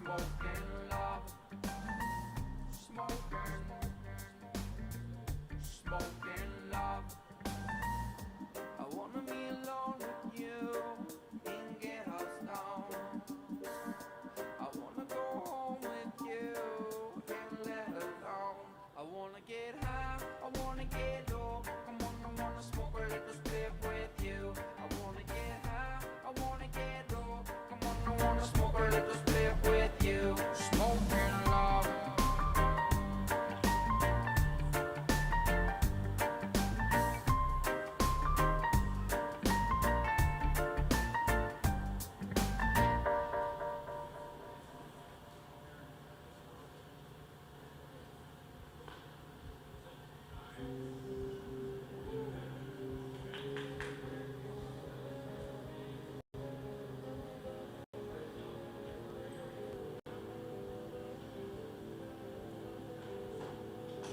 smoking love, smoking, smoking love. I wanna be alone with you and get us down. I wanna go home with you and let alone. I wanna get high, I wanna get low. Come on, I wanna smoke a little split with you. I wanna get high, I wanna get low. Come on, I wanna smoke a little split with you. Smoking love.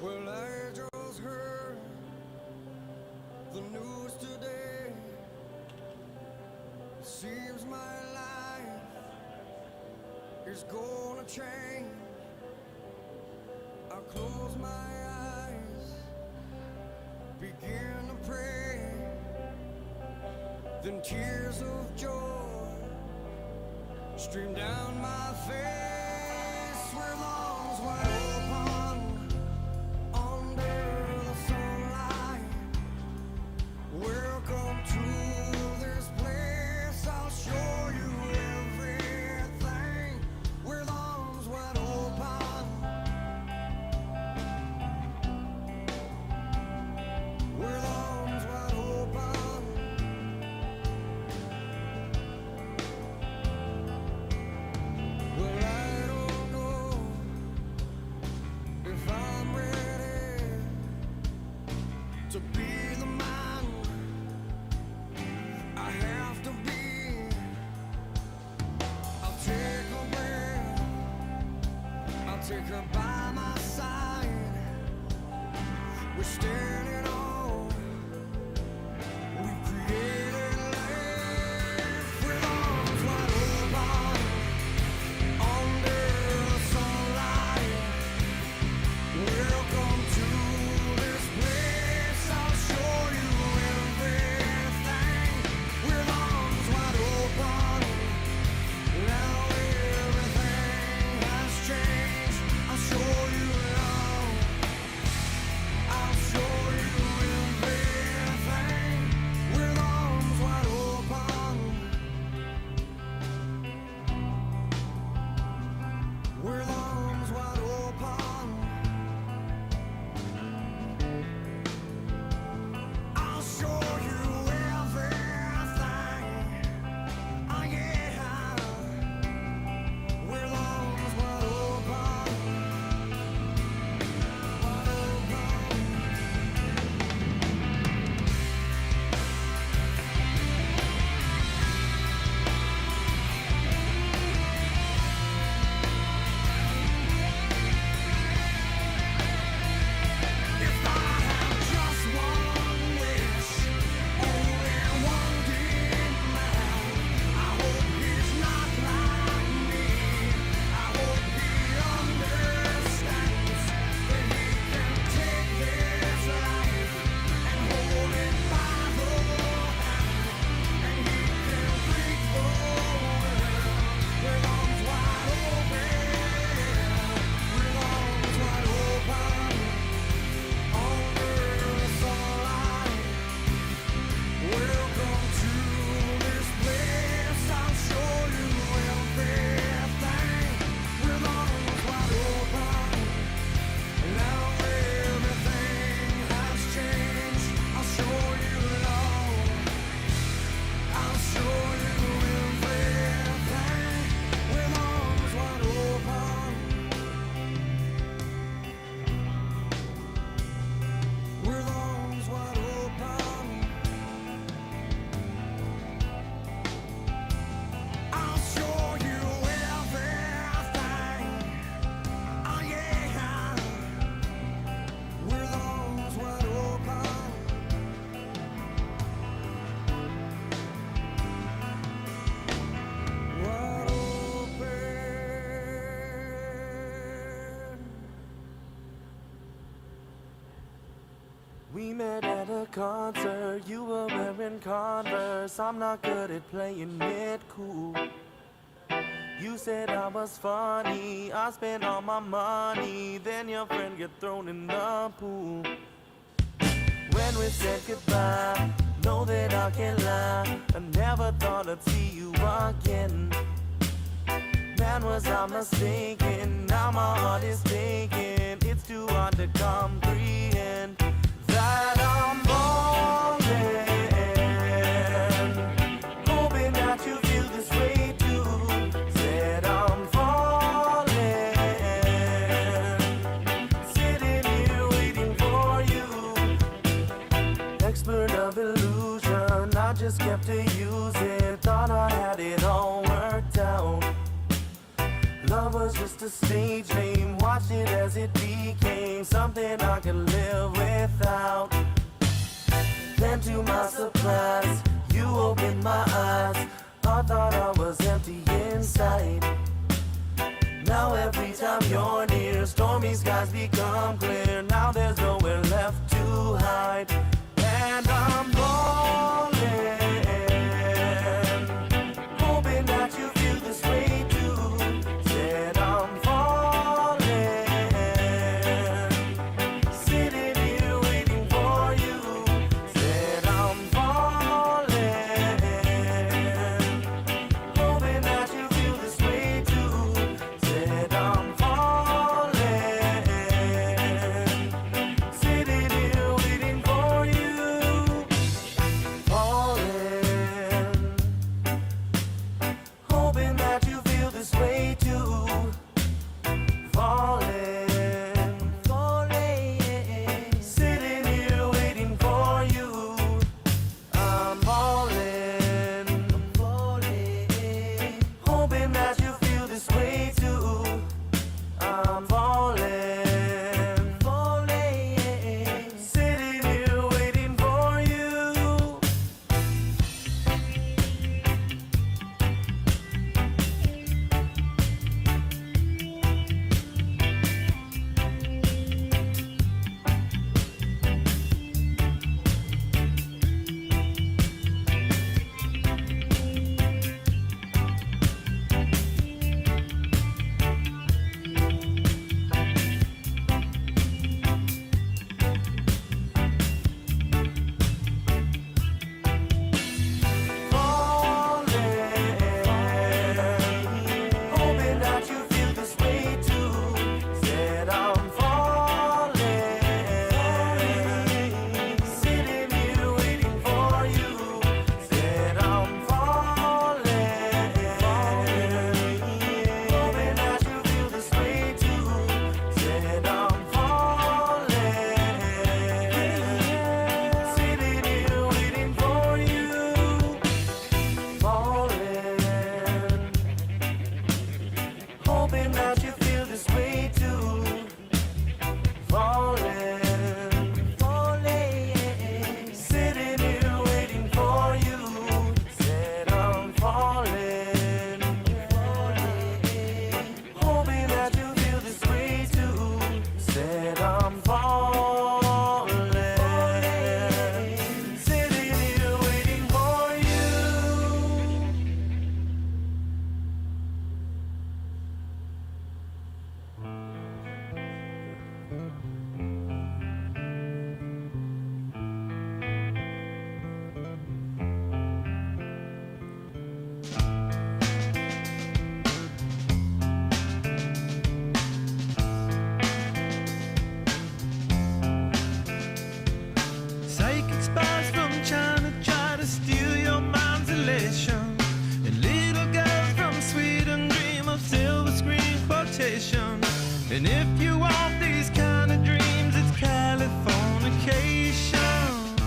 Well, I just heard the news today. It seems my life is gonna change. I close my eyes, begin to pray. Then tears of joy stream down my face. Where lungs wide open under the sunlight. Welcome to this place. I'll show you everything. With arms wide open. With arms wide open. Well, I don't know We met at a concert, you were wearing Converse. I'm not good at playing it cool. You said I was funny, I spent all my money. Then your friend get thrown in the pool. When we said goodbye, know that I can't lie, I never thought I'd see you again. Man, was I mistaken? Now my heart is taken. It's too hard to comprehend that I'm falling, hoping that you feel this way too. Said I'm falling, sitting here waiting for you. Expert of illusion, I just kept to use it. Thought I had it all worked out. Love was just a stage name, watched it as it became something I could live without. Then to my surprise, you opened my eyes. I thought I was empty inside. Now every time you're near, stormy skies become clear. Now there's nowhere left to hide. And I'm falling, hoping that you feel this way too. Said I'm falling, sitting here waiting for you. Said I'm falling, hoping that you feel this way too. Said I'm falling, sitting here waiting for you. Falling, hoping that you feel this way too. Falling, sitting here waiting for you. I'm falling, hoping that you feel this way too. I'm falling, sitting here waiting for you. Hoping that you feel this way too. Said I'm falling, sitting here waiting for you. Said I'm falling, hoping that you feel this way too. Said I'm falling, sitting here waiting for you. Falling, hoping that you feel this way too. Falling, sitting here waiting for you. Said I'm falling, hoping that you feel this way too. Said I'm falling, sitting here waiting for you. Psychic spies from China try to steal your mind's elation, and little girls from Sweden dream of silver screen quotation. And if you want these kind of dreams, it's Californication.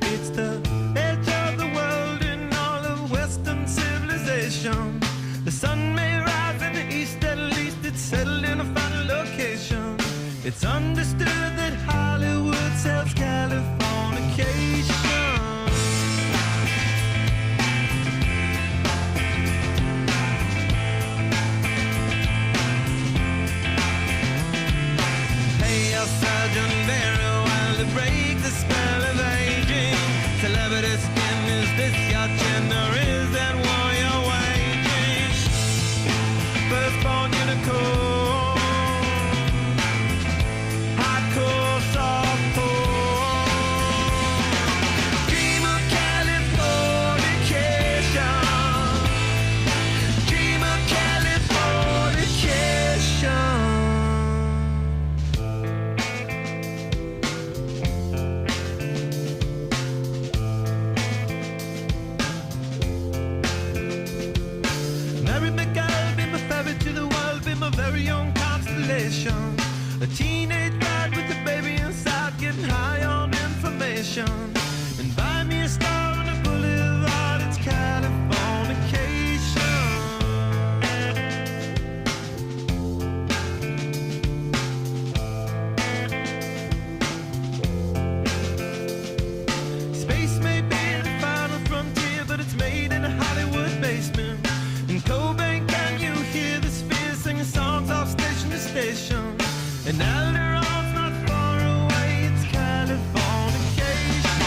It's the edge of the world in all of Western civilization. The sun may rise in the east, at least it's settled in a final location. It's understood that Hollywood sells Californication. this your gender? Is that war you're waging? Firstborn unicorn, hardcore softcore. Dream of Californication. Dream of Californication. Mary McGill, be my ferry to the world, be my very own constellation. A teenage bride with a baby inside, getting high on information. And buy me a star on a boulevard, it's Californication. Space may be the final frontier, but it's made in a Hollywood basement. In Cobain, can you hear the sphere singing songs off station to station? And Alderon's not far away, it's Californication.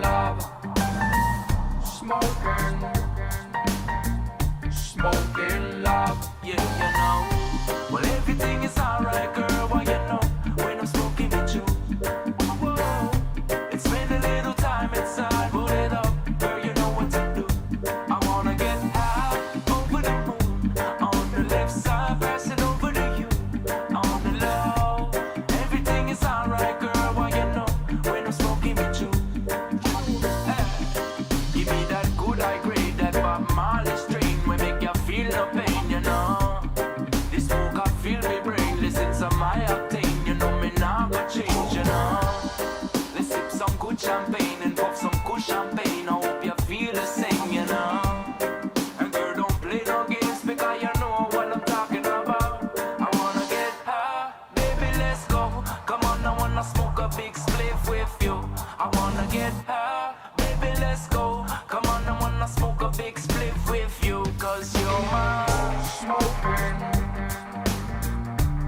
love, smoking, smoking love. Yeah, you know. Well, everything is alright, girl. Why you know when I'm smoking with you? Whoa, it's been a little time inside. Put it up, girl. You know what to do. I wanna get high over the moon on the left side, pass it over to you on the low. Everything is alright, girl. Why you know when I'm smoking with you? Hey, give me that good high grade, that Bob Marley strain, we make you feel no pain, you know. This smoke I feel me brain, listen to my octane, you know me now go change, you know. Let's sip some good champagne and pop some good champagne. I hope you feel the same, you know. And girl, don't play no games because you know what I'm talking about. I wanna get high, baby, let's go. Come on, I wanna smoke a big spliff with you. I wanna get high, baby, let's go. Come on, I wanna smoke a big spliff with you, cause you're my Smoking,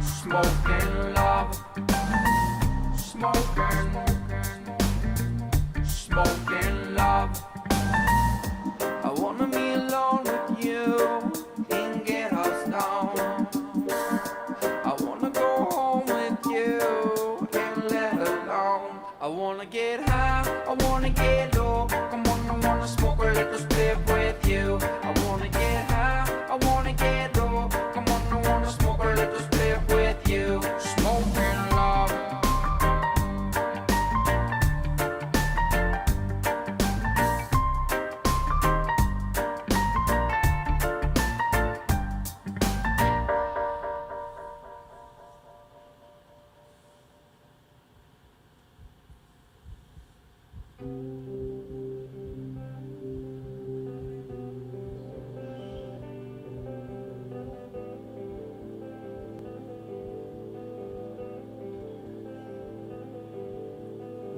smoking love, smoking, smoking love. I wanna be alone with you and get us down. I wanna go home with you and let alone. I wanna get high, I wanna get low. Come on, I wanna smoke a little spliff with you. I wanna get high, I wanna get low. Come on, I wanna smoke a little spliff with you. Smoking love.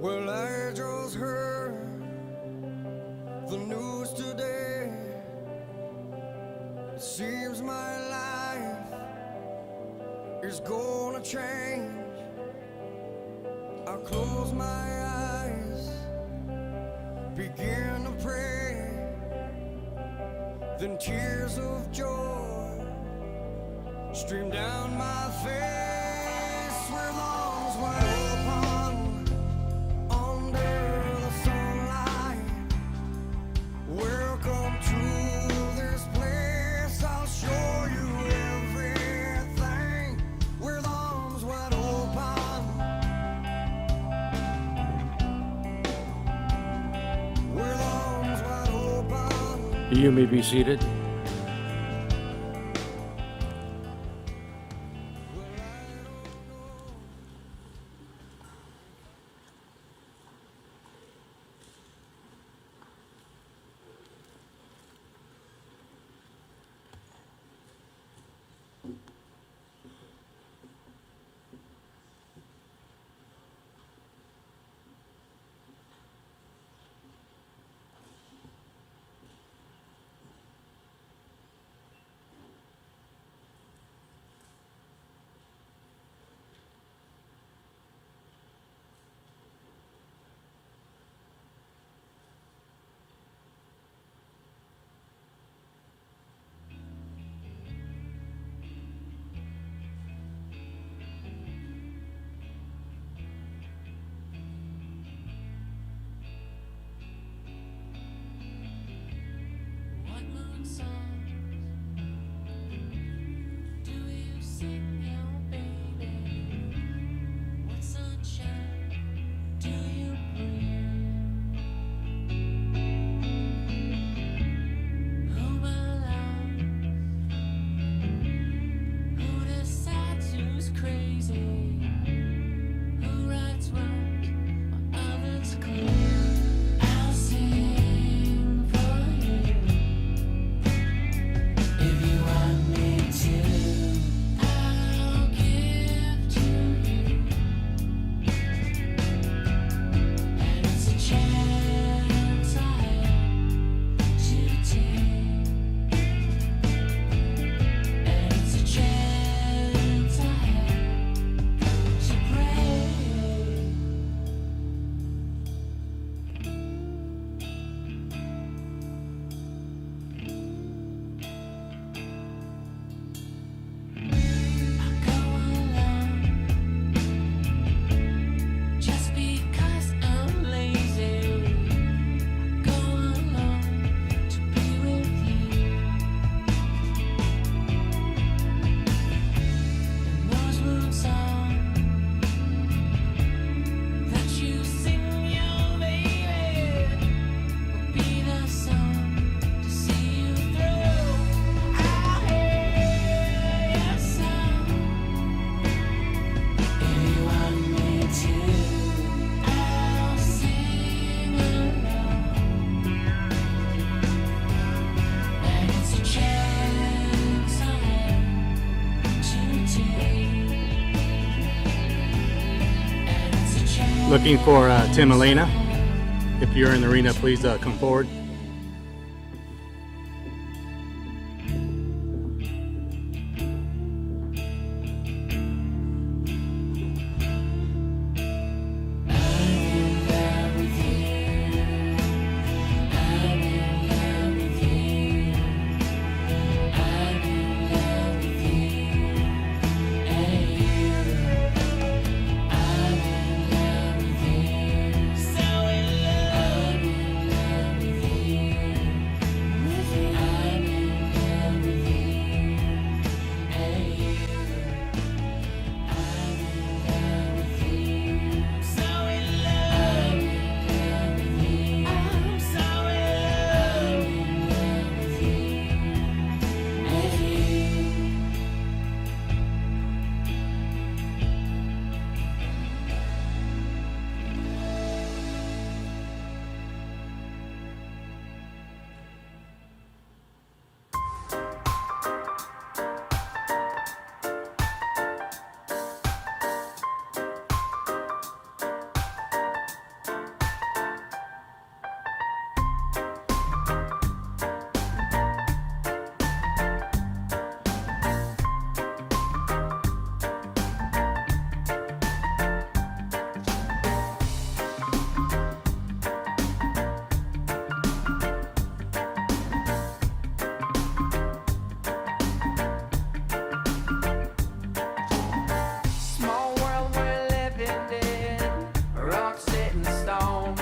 Well, I just heard the news today. It seems my life is gonna change. I close my eyes, begin to pray, then tears of joy stream down my face with arms wide open. Under the sunlight, welcome to this place. I'll show you everything with arms wide open. With arms wide open. You may be seated. Looking for Tim Elena. If you're in the arena, please come forward. Small world we're living in, rock set in stone.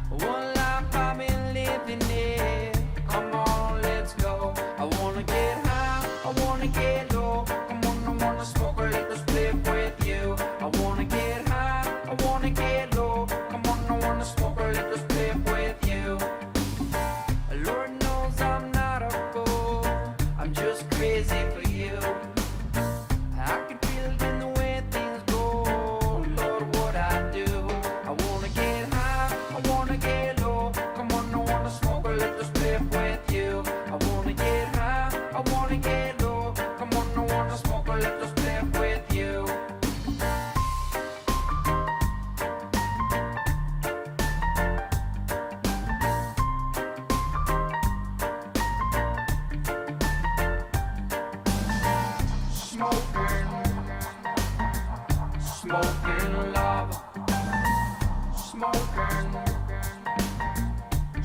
One life I've been living in. Come on, let's go. I wanna get high, I wanna get low. Come on, I wanna smoke a little split with you. I wanna get high, I wanna get low. Come on, I wanna smoke a little split with you. Lord knows I'm not a fool, I'm just crazy for you. I can feel it in the way things go. Lord, what I do. I wanna get high, I wanna get low. Come on, I wanna smoke a little split with you. I wanna get high, I wanna get low. Come on, I wanna smoke a little split with you. Smoking love,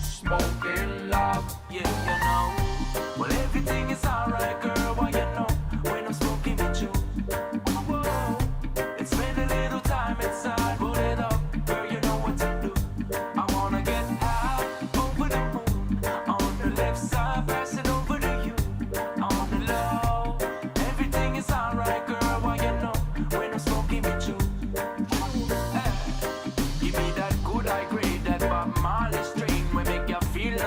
smoking love. Yeah, you know. Well, everything is alright, girl. Why you know when I'm smoking with you? Whoa, it's spend a little time inside. Put it up, girl. You know what to do. I wanna get high over the moon on the left side, pass it over to you on the low. Everything is alright, girl. Why you know when I'm smoking with you? Hey, give me that good high grade, that Bob Marley strain, will make you feel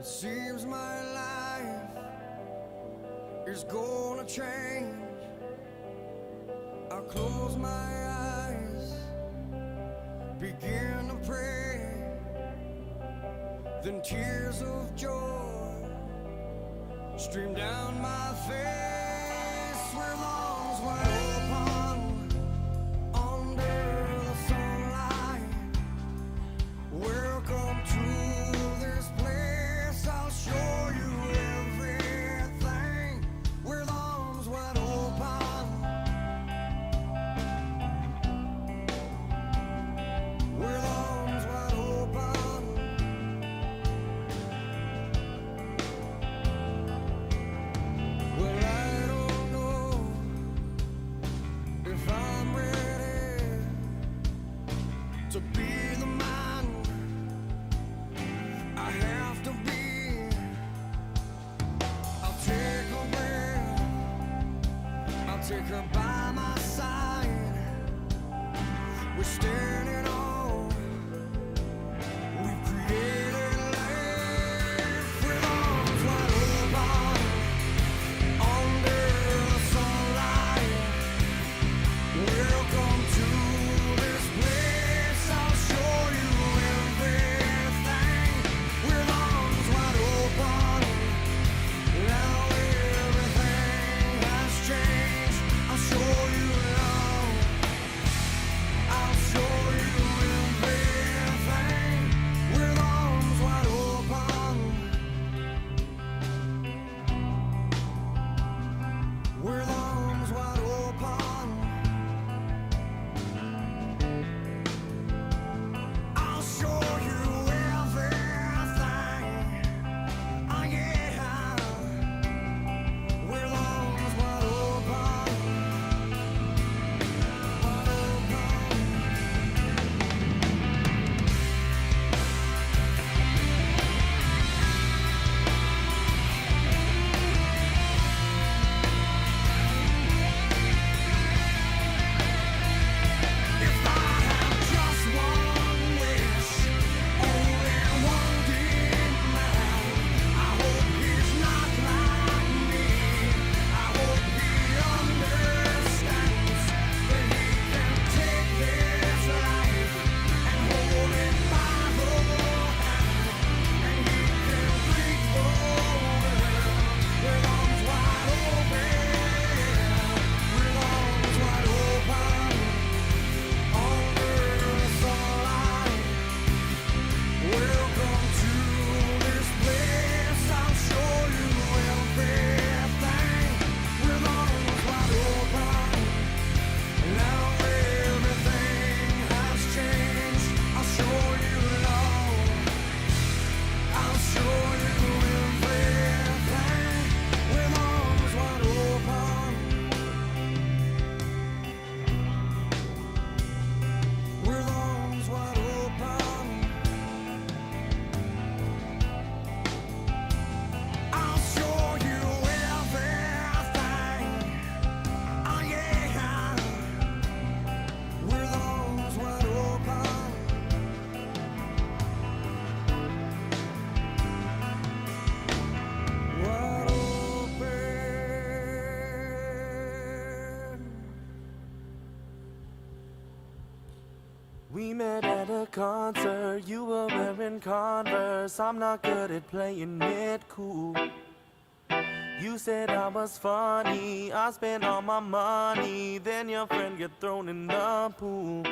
It seems my life is gonna change. I'll close my eyes, begin to pray, then tears of joy stream down my face with arms wide open under the sunlight. Welcome to this place, I'll show you everything with arms wide open. With arms wide open. Well, I don't know if I'm ready to be the man I have to be. I'll take her breath, I'll take her by my side. We're standing on, we've created life with arms wide open under the sunlight. Welcome to this place, I'll show you everything with arms wide open. Now everything has changed, I'll show you now. I'll show you everything with arms wide open. With arms wide open. I'll show you everything. Oh yeah. With arms wide open. Wide open. If I have just one wish, only one demand, I hope he's not like me. I hope he understands that he can take this life and hold it by the hand, and he can reach the world with arms wide open, with arms wide open. Under the sunlight, welcome to this place, I'll show you everything with arms wide open. Now everything has changed, I'll show you now. I'll show you everything with arms wide open. With arms wide open. I'll show you everything. Oh yeah. With arms wide open. Wide open. We met at a concert, you were wearing Converse. I'm not good at playing it cool. You said I was funny, I spent all my money, then your friend get thrown in the pool.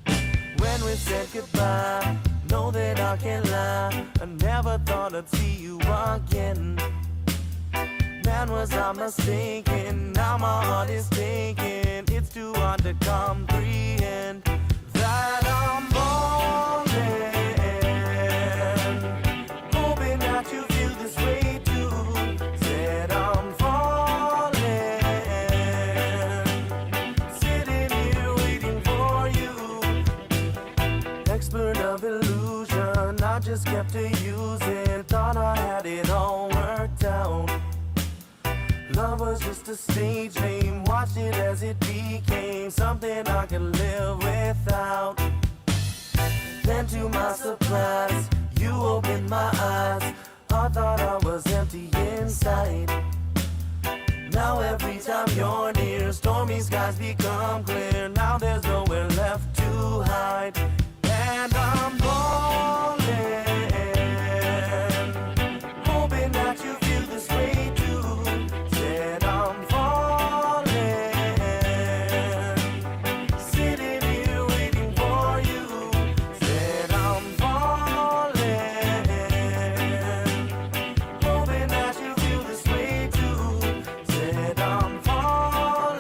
When we said goodbye, know that I can't lie, I never thought I'd see you again. Man, was I mistaken? Now my heart is taken, it's too hard to comprehend that I'm falling, hoping that you feel this way too. Said I'm falling, sitting here waiting for you. Expert of illusion, I just kept to using, thought I had it all worked out. Love was just a stage name, watched it as it became something I could live without. Then to my surprise, you opened my eyes, sight. Now every time you're near, stormy skies become clear. Now there's nowhere left to hide, and I'm falling, hoping that you feel this way too. Said I'm falling, sitting here waiting for you. Said I'm falling, hoping that you feel this way too. Said I'm falling,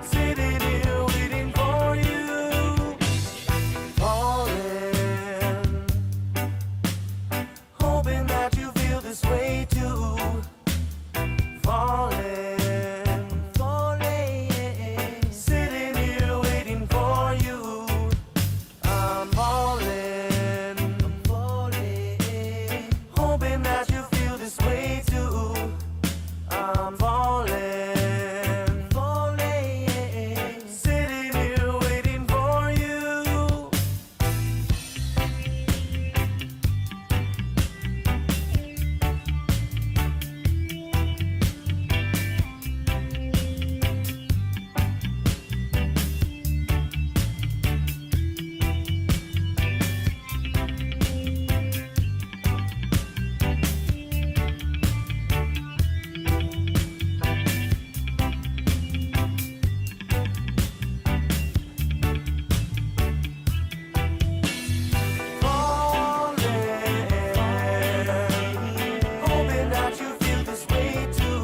sitting here waiting for you. Falling, hoping that you feel this way too. Falling, sitting here waiting for you. I'm falling, hoping that you feel this way too. I'm falling, sitting here waiting for you. Hoping that you feel this way too.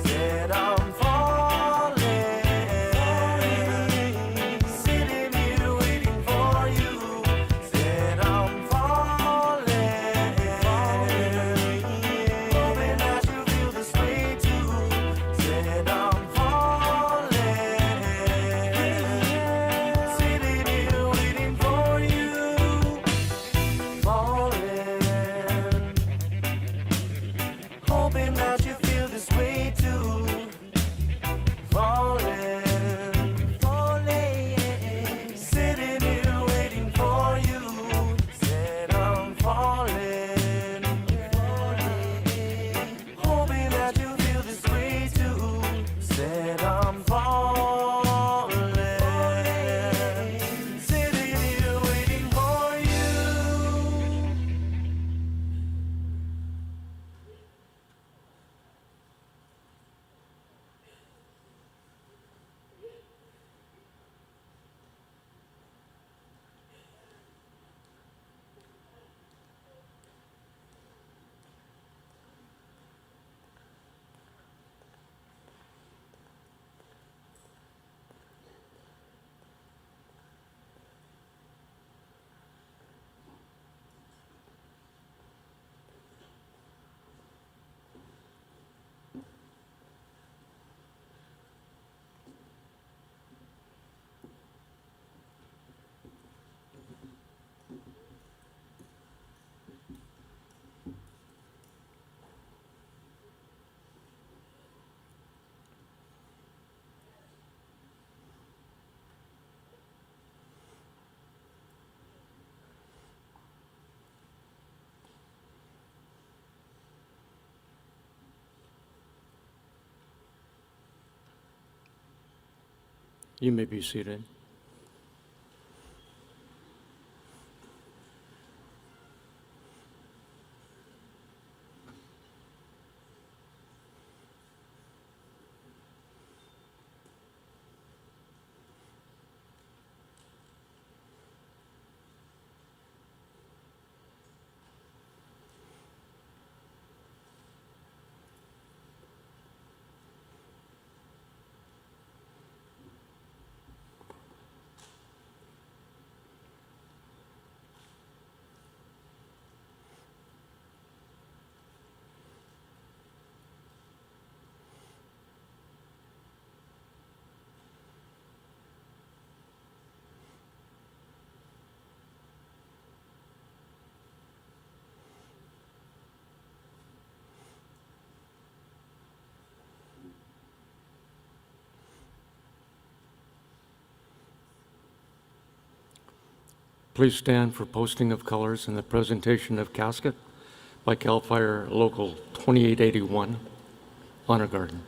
Said I'm falling, sitting here waiting for you. Said I'm falling, hoping that you feel this way too. Said I'm falling, sitting here waiting for you. Falling, hoping that you feel this way too. Falling, sitting here waiting for you. Said I'm falling, hoping that you feel this way too. Said I'm falling, sitting here waiting for you. You may be seated. Please stand for posting of colors and the presentation of casket. by CAL FIRE Local 2881, Honor Garden.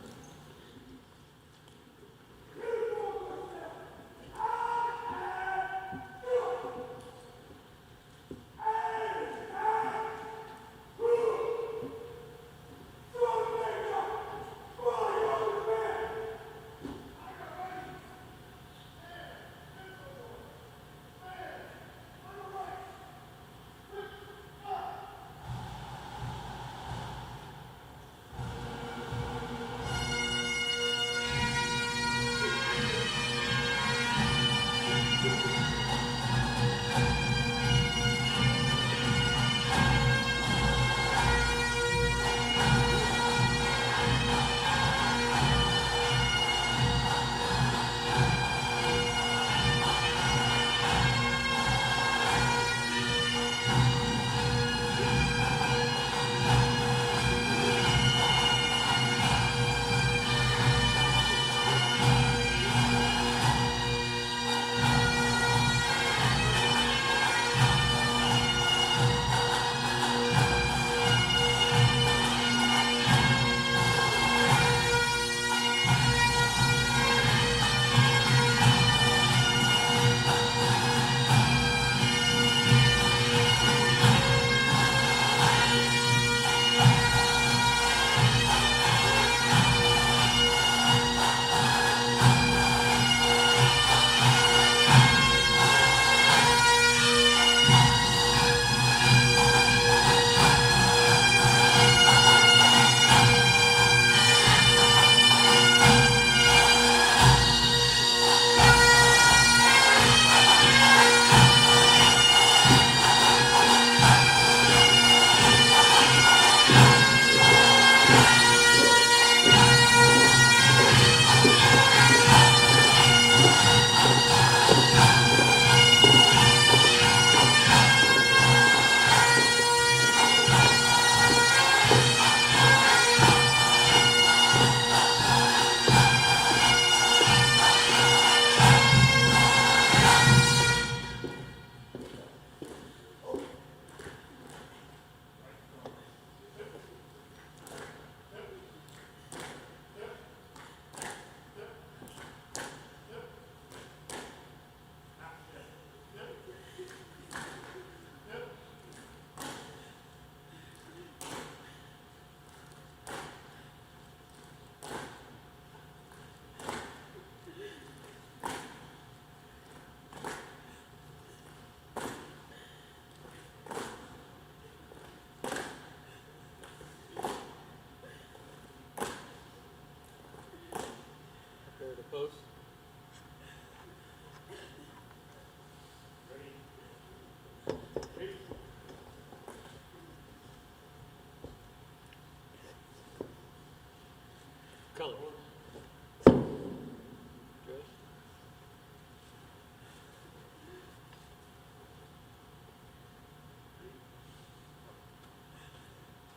Color.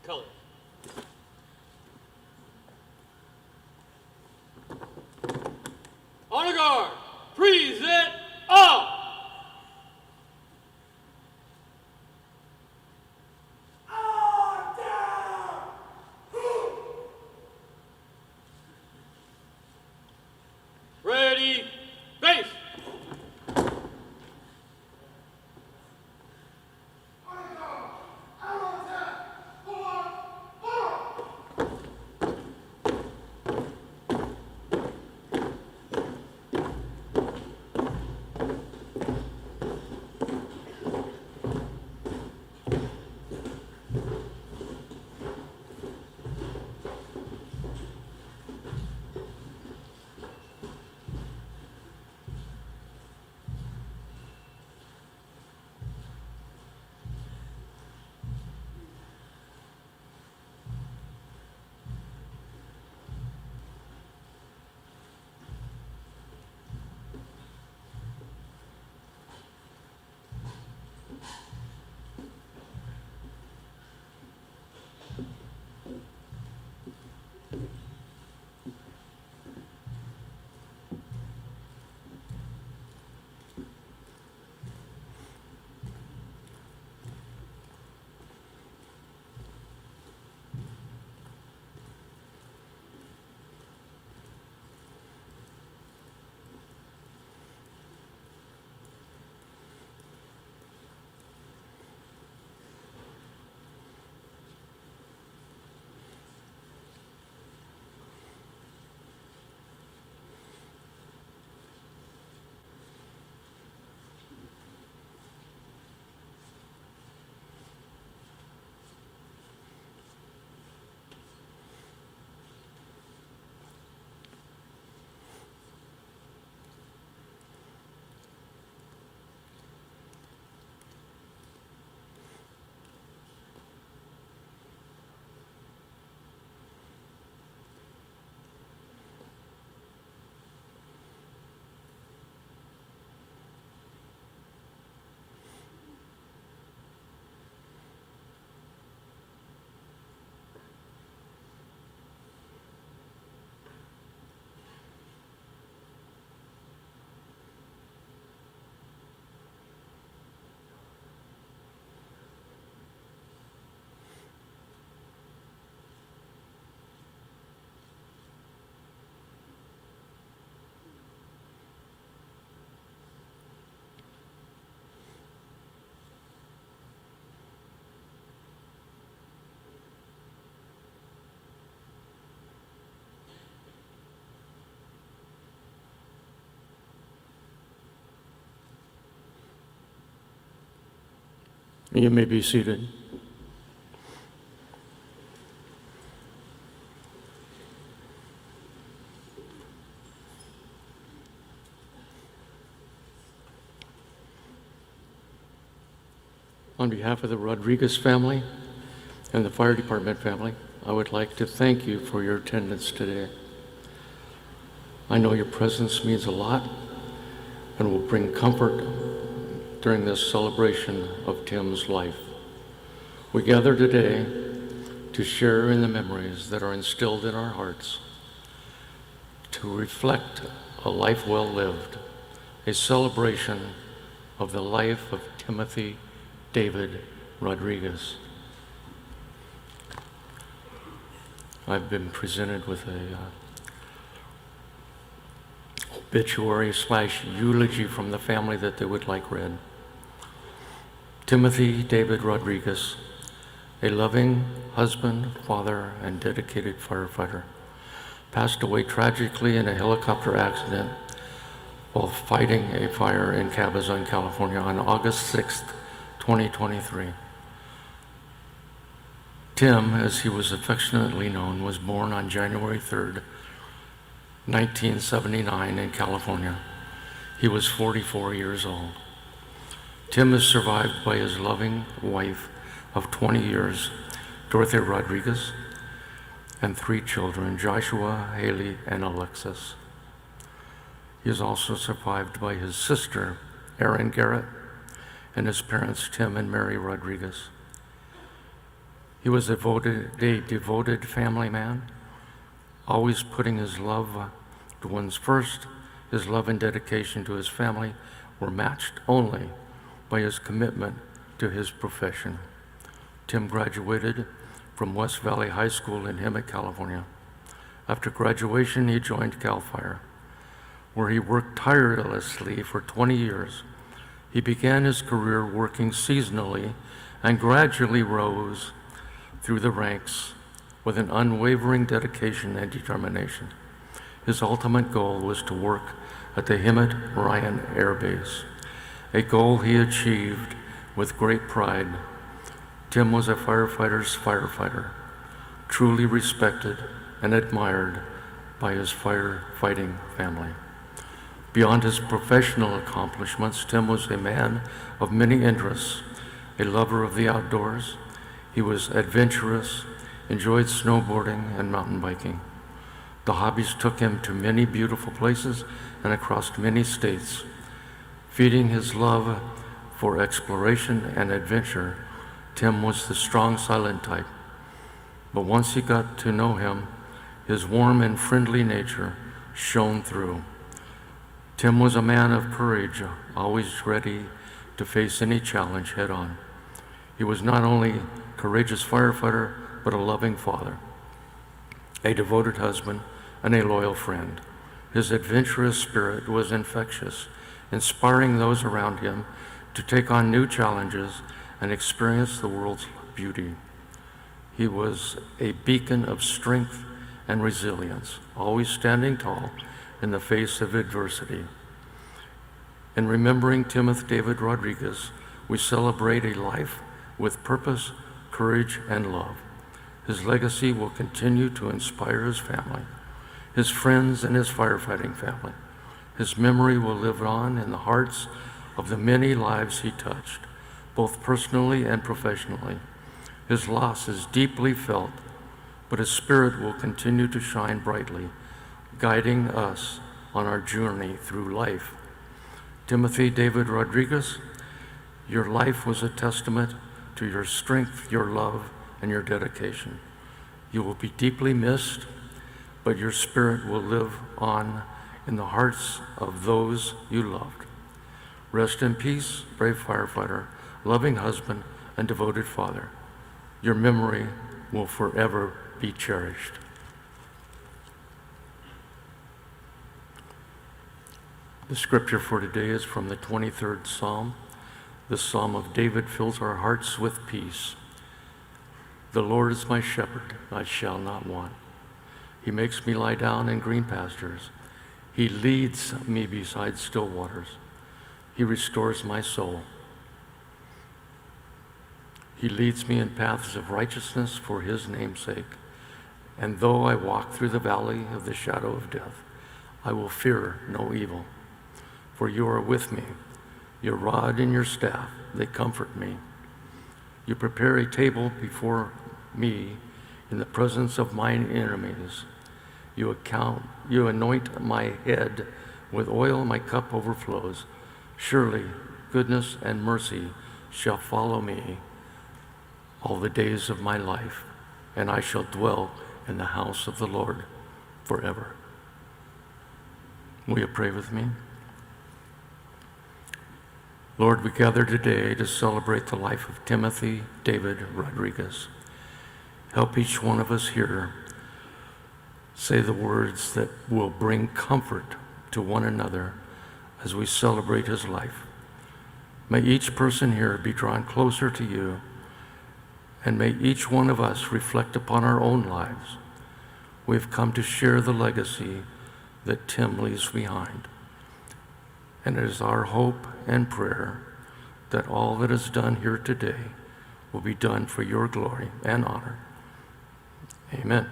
Color. Honor guard, present up! Ready, base! You may be seated. On behalf of the Rodriguez family and the fire department family, I would like to thank you for your attendance today. I know your presence means a lot and will bring comfort during this celebration of Tim's life. We gather today to share in the memories that are instilled in our hearts, to reflect a life well lived, a celebration of the life of Timothy David Rodriguez. I've been presented with a obituary / eulogy from the family that they would like read. Timothy David Rodriguez, a loving husband, father, and dedicated firefighter, passed away tragically in a helicopter accident while fighting a fire in Cabazon, California on August 6th, 2023. Tim, as he was affectionately known, was born on January 3rd, 1979 in California. He was 44 years old. Tim is survived by his loving wife of 20 years, Dorothy Rodriguez, and 3 children, Joshua, Haley, and Alexis. He is also survived by his sister, Erin Garrett, and his parents, Tim and Mary Rodriguez. He was a devoted family man, always putting his loved ones first. His love and dedication to his family were matched only by his commitment to his profession. Tim graduated from West Valley High School in Hemet, California. After graduation, he joined CAL FIRE, where he worked tirelessly for 20 years. He began his career working seasonally and gradually rose through the ranks with an unwavering dedication and determination. His ultimate goal was to work at the Hemet Ryan Air Base, a goal he achieved with great pride. Tim was a firefighter's firefighter, truly respected and admired by his firefighting family. Beyond his professional accomplishments, Tim was a man of many interests, a lover of the outdoors. He was adventurous, enjoyed snowboarding and mountain biking. The hobbies took him to many beautiful places and across many states. Feeding his love for exploration and adventure, Tim was the strong, silent type. But once you got to know him, his warm and friendly nature shone through. Tim was a man of courage, always ready to face any challenge head on. He was not only a courageous firefighter, but a loving father, a devoted husband, and a loyal friend. His adventurous spirit was infectious, inspiring those around him to take on new challenges and experience the world's beauty. He was a beacon of strength and resilience, always standing tall in the face of adversity. In remembering Timothy David Rodriguez, we celebrate a life with purpose, courage, and love. His legacy will continue to inspire his family, his friends, and his firefighting family. His memory will live on in the hearts of the many lives he touched, both personally and professionally. His loss is deeply felt, but his spirit will continue to shine brightly, guiding us on our journey through life. Timothy David Rodriguez, your life was a testament to your strength, your love, and your dedication. You will be deeply missed, but your spirit will live on in the hearts of those you loved. Rest in peace, brave firefighter, loving husband, and devoted father. Your memory will forever be cherished. The scripture for today is from the 23rd Psalm. The Psalm of David fills our hearts with peace. The Lord is my shepherd, I shall not want. He makes me lie down in green pastures. He leads me beside still waters. He restores my soul. He leads me in paths of righteousness for his name's sake. And though I walk through the valley of the shadow of death, I will fear no evil. For you are with me. Your rod and your staff, they comfort me. You prepare a table before me in the presence of mine enemies. You anoint my head with oil, my cup overflows. Surely goodness and mercy shall follow me all the days of my life, and I shall dwell in the house of the Lord forever. Will you pray with me? Lord, we gather today to celebrate the life of Timothy David Rodriguez. Help each one of us here say the words that will bring comfort to one another as we celebrate his life. May each person here be drawn closer to you, and may each one of us reflect upon our own lives. We've come to share the legacy that Tim leaves behind. And it is our hope and prayer that all that is done here today will be done for your glory and honor. Amen.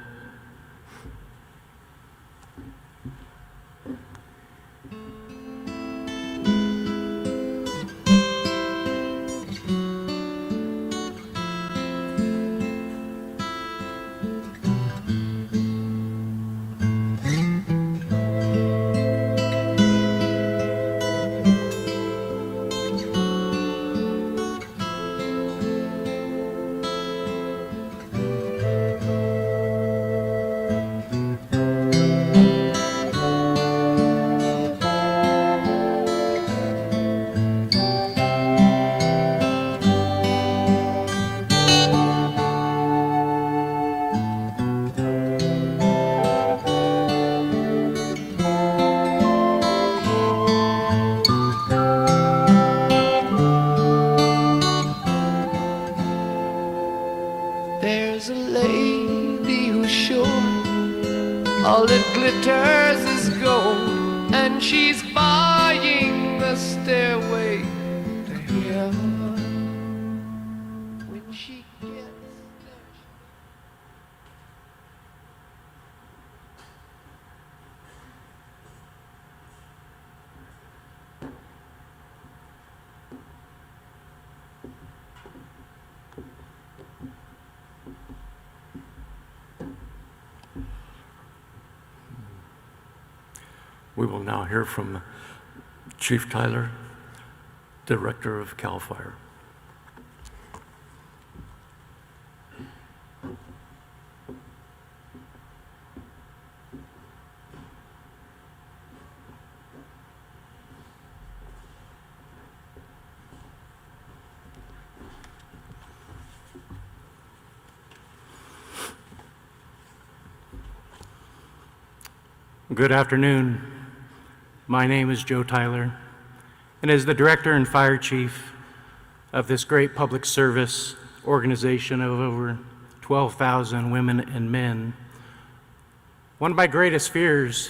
There's a lady who's sure all that glitters is gold, and she's buying the stairway to heaven. When she gets there, We will now hear from Chief Tyler, Director of CAL FIRE. Good afternoon. My name is Joe Tyler, and as the Director and Fire Chief of this great public service organization of over 12,000 women and men, one of my greatest fears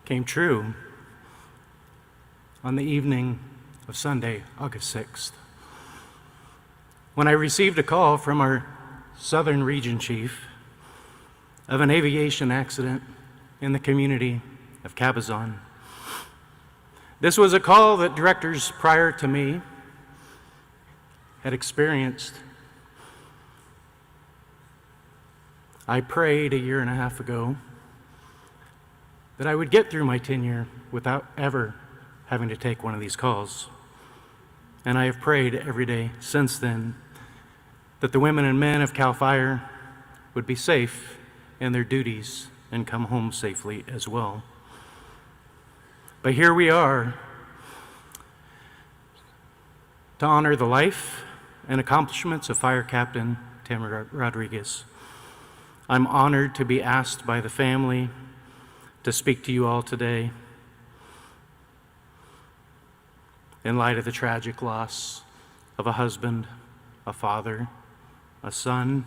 came true on the evening of Sunday, August 6th, when I received a call from our Southern Region Chief of an aviation accident in the community of Cabazon. This was a call that directors prior to me had experienced. I prayed a year and a half ago that I would get through my tenure without ever having to take one of these calls. And I have prayed every day since then that the women and men of CAL FIRE would be safe in their duties and come home safely as well. But here we are to honor the life and accomplishments of Fire Captain Tim Rodriguez. I'm honored to be asked by the family to speak to you all today in light of the tragic loss of a husband, a father, a son,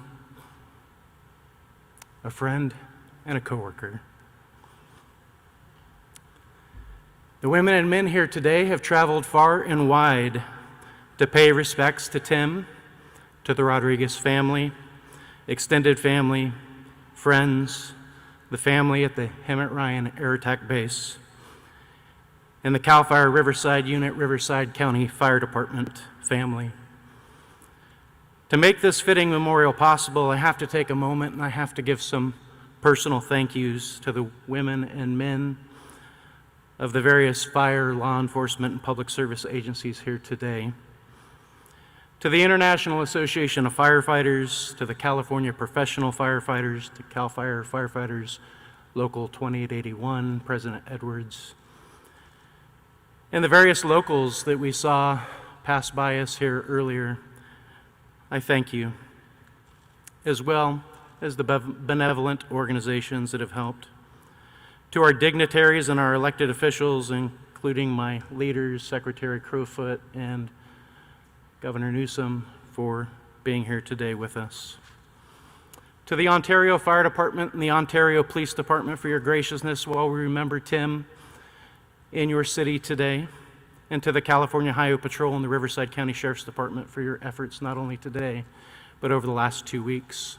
a friend, and a coworker. The women and men here today have traveled far and wide to pay respects to Tim, to the Rodriguez family, extended family, friends, the family at the Hemet Ryan Air Attack Base, and the CAL FIRE Riverside Unit, Riverside County Fire Department family. To make this fitting memorial possible, I have to take a moment and I have to give some personal thank yous to the women and men of the various fire, law enforcement, and public service agencies here today. To the International Association of Firefighters, to the California Professional Firefighters, to CAL FIRE Firefighters, Local 2881, President Edwards, and the various locals that we saw pass by us here earlier, I thank you, as well as the benevolent organizations that have helped. To our dignitaries and our elected officials, including my leaders, Secretary Crowfoot and Governor Newsom, for being here today with us. To the Ontario Fire Department and the Ontario Police Department for your graciousness while we remember Tim in your city today, and to the California Highway Patrol and the Riverside County Sheriff's Department for your efforts not only today, but over the last 2 weeks.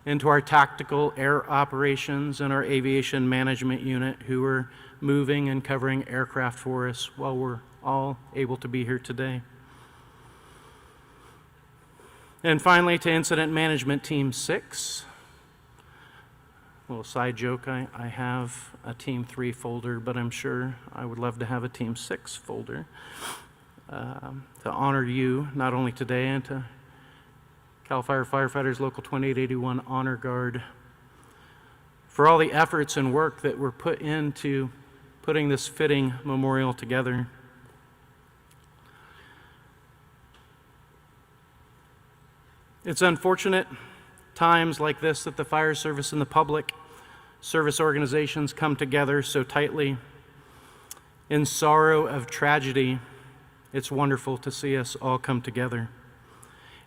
And to our tactical air operations and our aviation management unit who are moving and covering aircraft for us while we're all able to be here today. And finally, to Incident Management Team 6. A little side joke, I have a Team 3 folder, but I'm sure I would love to have a Team 6 folder to honor you, not only today, and to CAL FIRE Firefighters Local 2881 Honor Guard for all the efforts and work that were put into putting this fitting memorial together. It's unfortunate times like this that the fire service and the public service organizations come together so tightly. In sorrow of tragedy, it's wonderful to see us all come together.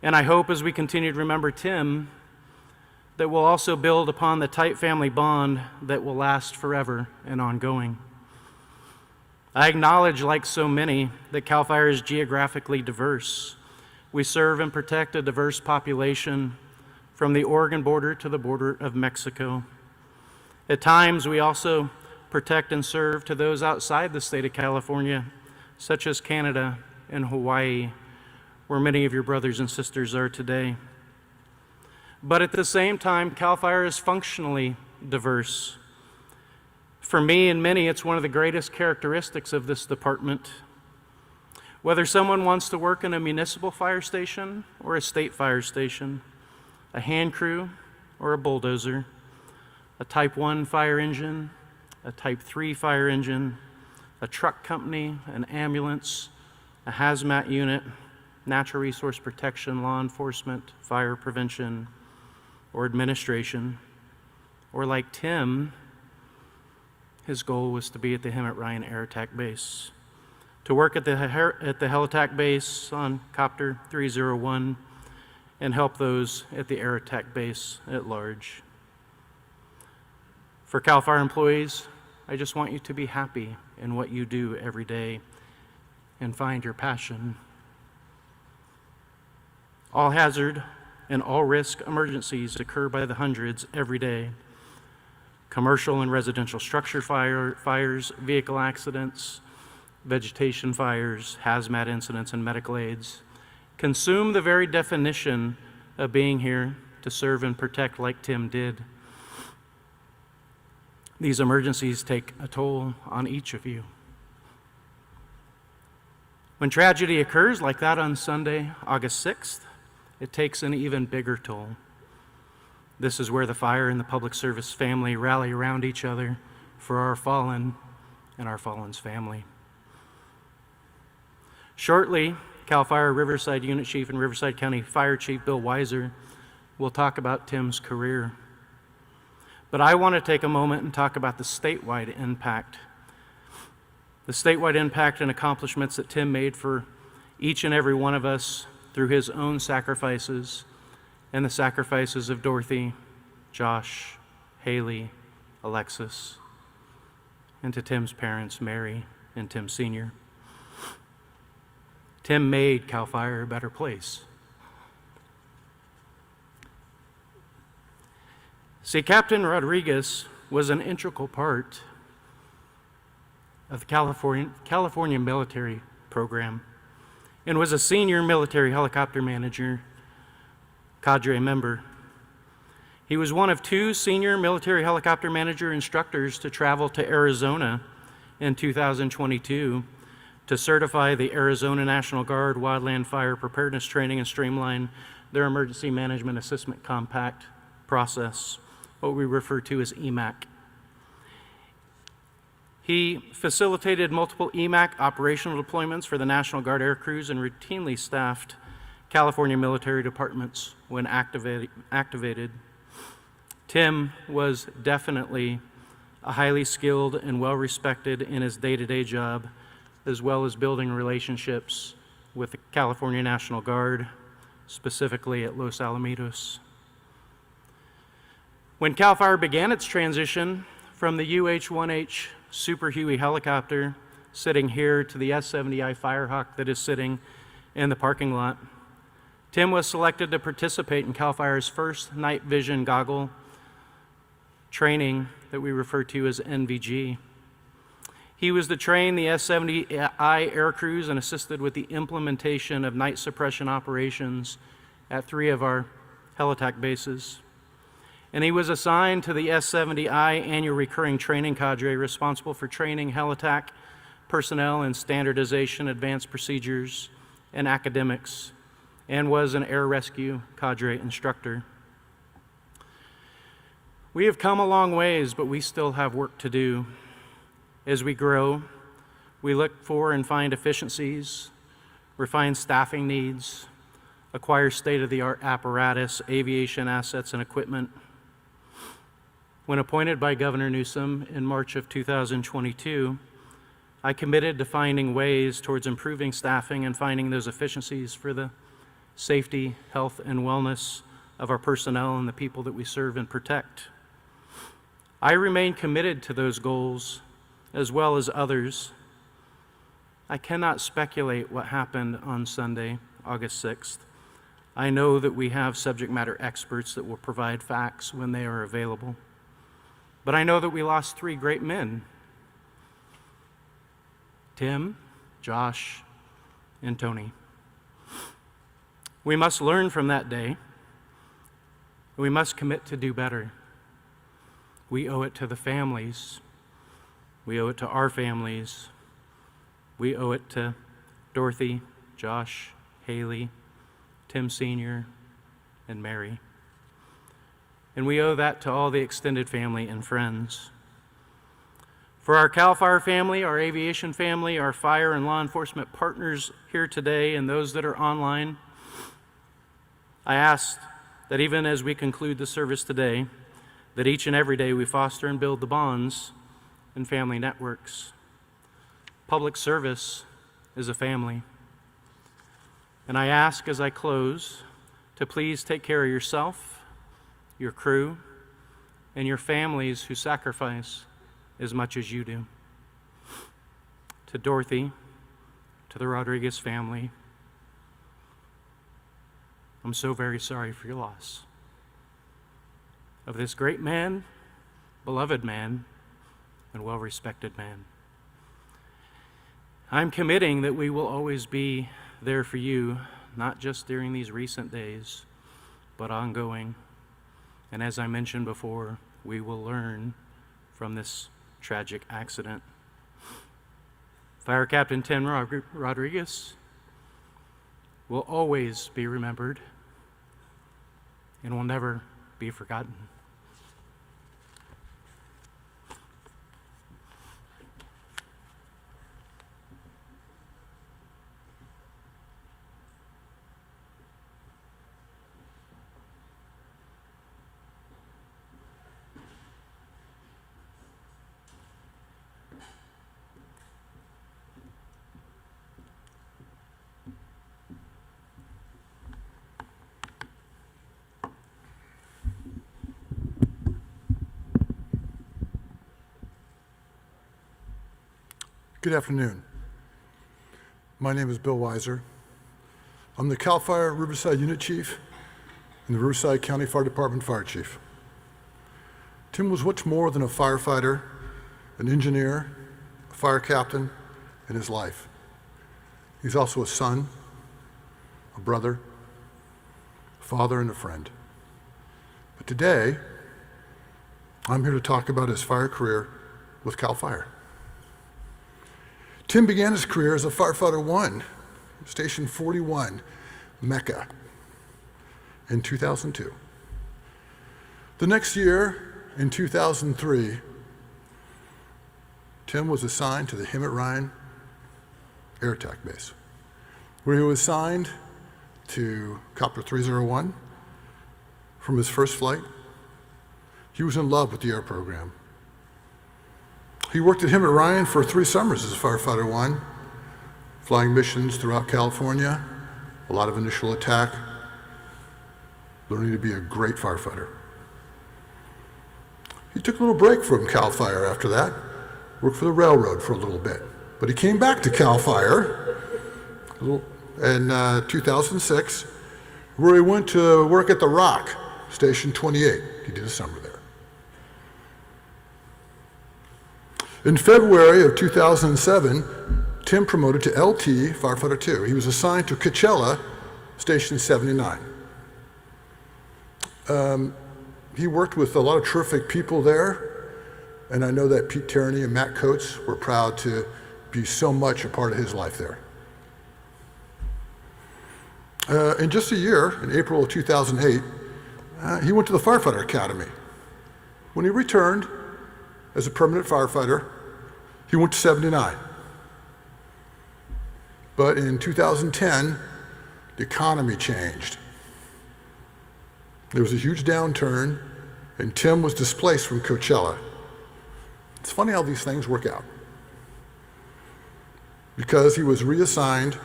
And I hope as we continue to remember Tim, that we'll also build upon the tight family bond that will last forever and ongoing. I acknowledge, like so many, that CAL FIRE is geographically diverse. We serve and protect a diverse population from the Oregon border to the border of Mexico. At times, we also protect and serve to those outside the state of California, such as Canada and Hawaii, where many of your brothers and sisters are today. But at the same time, CAL FIRE is functionally diverse. For me and many, it's one of the greatest characteristics of this department. Whether someone wants to work in a municipal fire station or a state fire station, a hand crew or a bulldozer, a Type 1 fire engine, a Type 3 fire engine, a truck company, an ambulance, a hazmat unit, natural resource protection, law enforcement, fire prevention, or administration, or like Tim, his goal was to be at the Hemet Ryan Air Attack Base, to work at the Hell Attack Base on Copter 301 and help those at the Air Attack Base at large. For CAL FIRE employees, I just want you to be happy in what you do every day and find your passion. All hazard and all risk emergencies occur by the hundreds every day. Commercial and residential structure fires, vehicle accidents, vegetation fires, hazmat incidents, and medical aids consume the very definition of being here to serve and protect like Tim did. These emergencies take a toll on each of you. When tragedy occurs like that on Sunday, August 6th, it takes an even bigger toll. This is where the fire and the public service family rally around each other for our fallen and our fallen's family. Shortly, CAL FIRE Riverside Unit Chief and Riverside County Fire Chief Bill Weiser will talk about Tim's career. But I want to take a moment and talk about the statewide impact. The statewide impact and accomplishments that Tim made for each and every one of us through his own sacrifices and the sacrifices of Dorothy, Josh, Haley, Alexis, and to Tim's parents, Mary and Tim Sr. Tim made CAL FIRE a better place. See, Captain Rodriguez was an integral part of the California military program and was a senior military helicopter manager, cadre member. He was one of 2 senior military helicopter manager instructors to travel to Arizona in 2022 to certify the Arizona National Guard Wildland Fire Preparedness Training and streamline their Emergency Management Assessment Compact process, what we refer to as EMAC. He facilitated multiple EMAC operational deployments for the National Guard air crews and routinely staffed California military departments when activated. Tim was definitely a highly skilled and well-respected in his day-to-day job, as well as building relationships with the California National Guard, specifically at Los Alamitos. When CAL FIRE began its transition from the UH-1H Super Huey helicopter sitting here to the S-70I Firehawk that is sitting in the parking lot, Tim was selected to participate in CAL FIRE's first night vision goggle training that we refer to as NVG. He was to train the S-70I air crews and assisted with the implementation of night suppression operations at 3 of our helitack bases. And he was assigned to the S-70I annual recurring training cadre responsible for training helitack personnel in standardization, advanced procedures, and academics, and was an air rescue cadre instructor. We have come a long ways, but we still have work to do. As we grow, we look for and find efficiencies, refine staffing needs, acquire state-of-the-art apparatus, aviation assets, and equipment. When appointed by Governor Newsom in March of 2022, I committed to finding ways towards improving staffing and finding those efficiencies for the safety, health, and wellness of our personnel and the people that we serve and protect. I remain committed to those goals as well as others. I cannot speculate what happened on Sunday, August 6th. I know that we have subject matter experts that will provide facts when they are available. But I know that we lost 3 great men: Tim, Josh, and Tony. We must learn from that day. We must commit to do better. We owe it to the families. We owe it to our families. We owe it to Dorothy, Josh, Haley, Tim Sr., and Mary. And we owe that to all the extended family and friends. For our CAL FIRE family, our aviation family, our fire and law enforcement partners here today, and those that are online, I ask that even as we conclude the service today, that each and every day we foster and build the bonds and family networks. Public service is a family. And I ask as I close to please take care of yourself, your crew, and your families who sacrifice as much as you do. To Dorothy, to the Rodriguez family, I'm so very sorry for your loss of this great man, beloved man, and well-respected man. I'm committing that we will always be there for you, not just during these recent days, but ongoing. And as I mentioned before, we will learn from this tragic accident. Fire Captain Tim Rodriguez will always be remembered and will never be forgotten. Good afternoon. My name is Bill Weiser. I'm the CAL FIRE Riverside Unit Chief and the Riverside County Fire Department Fire Chief. Tim was much more than a firefighter, an engineer, a fire captain in his life. He's also a son, a brother, a father, and a friend. But today, I'm here to talk about his fire career with CAL FIRE. Tim began his career as a firefighter 1, Station 41, Mecca, in 2002. The next year, in 2003, Tim was assigned to the Hemet Ryan Air Attack Base, where he was assigned to Copter 301. From his first flight, he was in love with the air program. He worked at Hemet Ryan for 3 summers as a firefighter 1, flying missions throughout California, a lot of initial attack, learning to be a great firefighter. He took a little break from CAL FIRE after that, worked for the railroad for a little bit. But he came back to CAL FIRE in 2006, where he went to work at the Rock, Station 28. He did a summer there. In February of 2007, Tim promoted to LT Firefighter 2. He was assigned to Coachella, Station 79. He worked with a lot of terrific people there, and I know that Pete Tierney and Matt Coates were proud to be so much a part of his life there. In just a year, in April of 2008, he went to the Firefighter Academy. When he returned as a permanent firefighter, he went to 79. But in 2010, the economy changed. There was a huge downturn, and Tim was displaced from Coachella. It's funny how these things work out. Because he was reassigned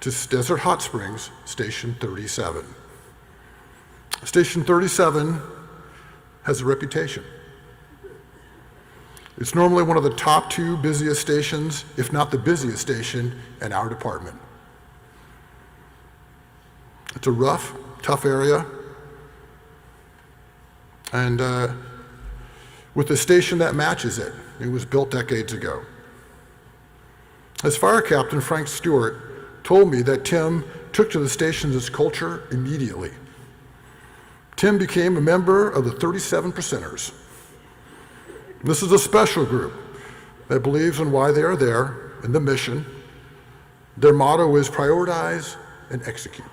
to Desert Hot Springs, Station 37. Station 37 has a reputation. It's normally one of the top 2 busiest stations, if not the busiest station in our department. It's a rough, tough area. And with a station that matches it, it was built decades ago. As fire captain, Frank Stewart told me that Tim took to the station's culture immediately. Tim became a member of the 37 Percenters. This is a special group that believes in why they are there and the mission. Their motto is prioritize and execute,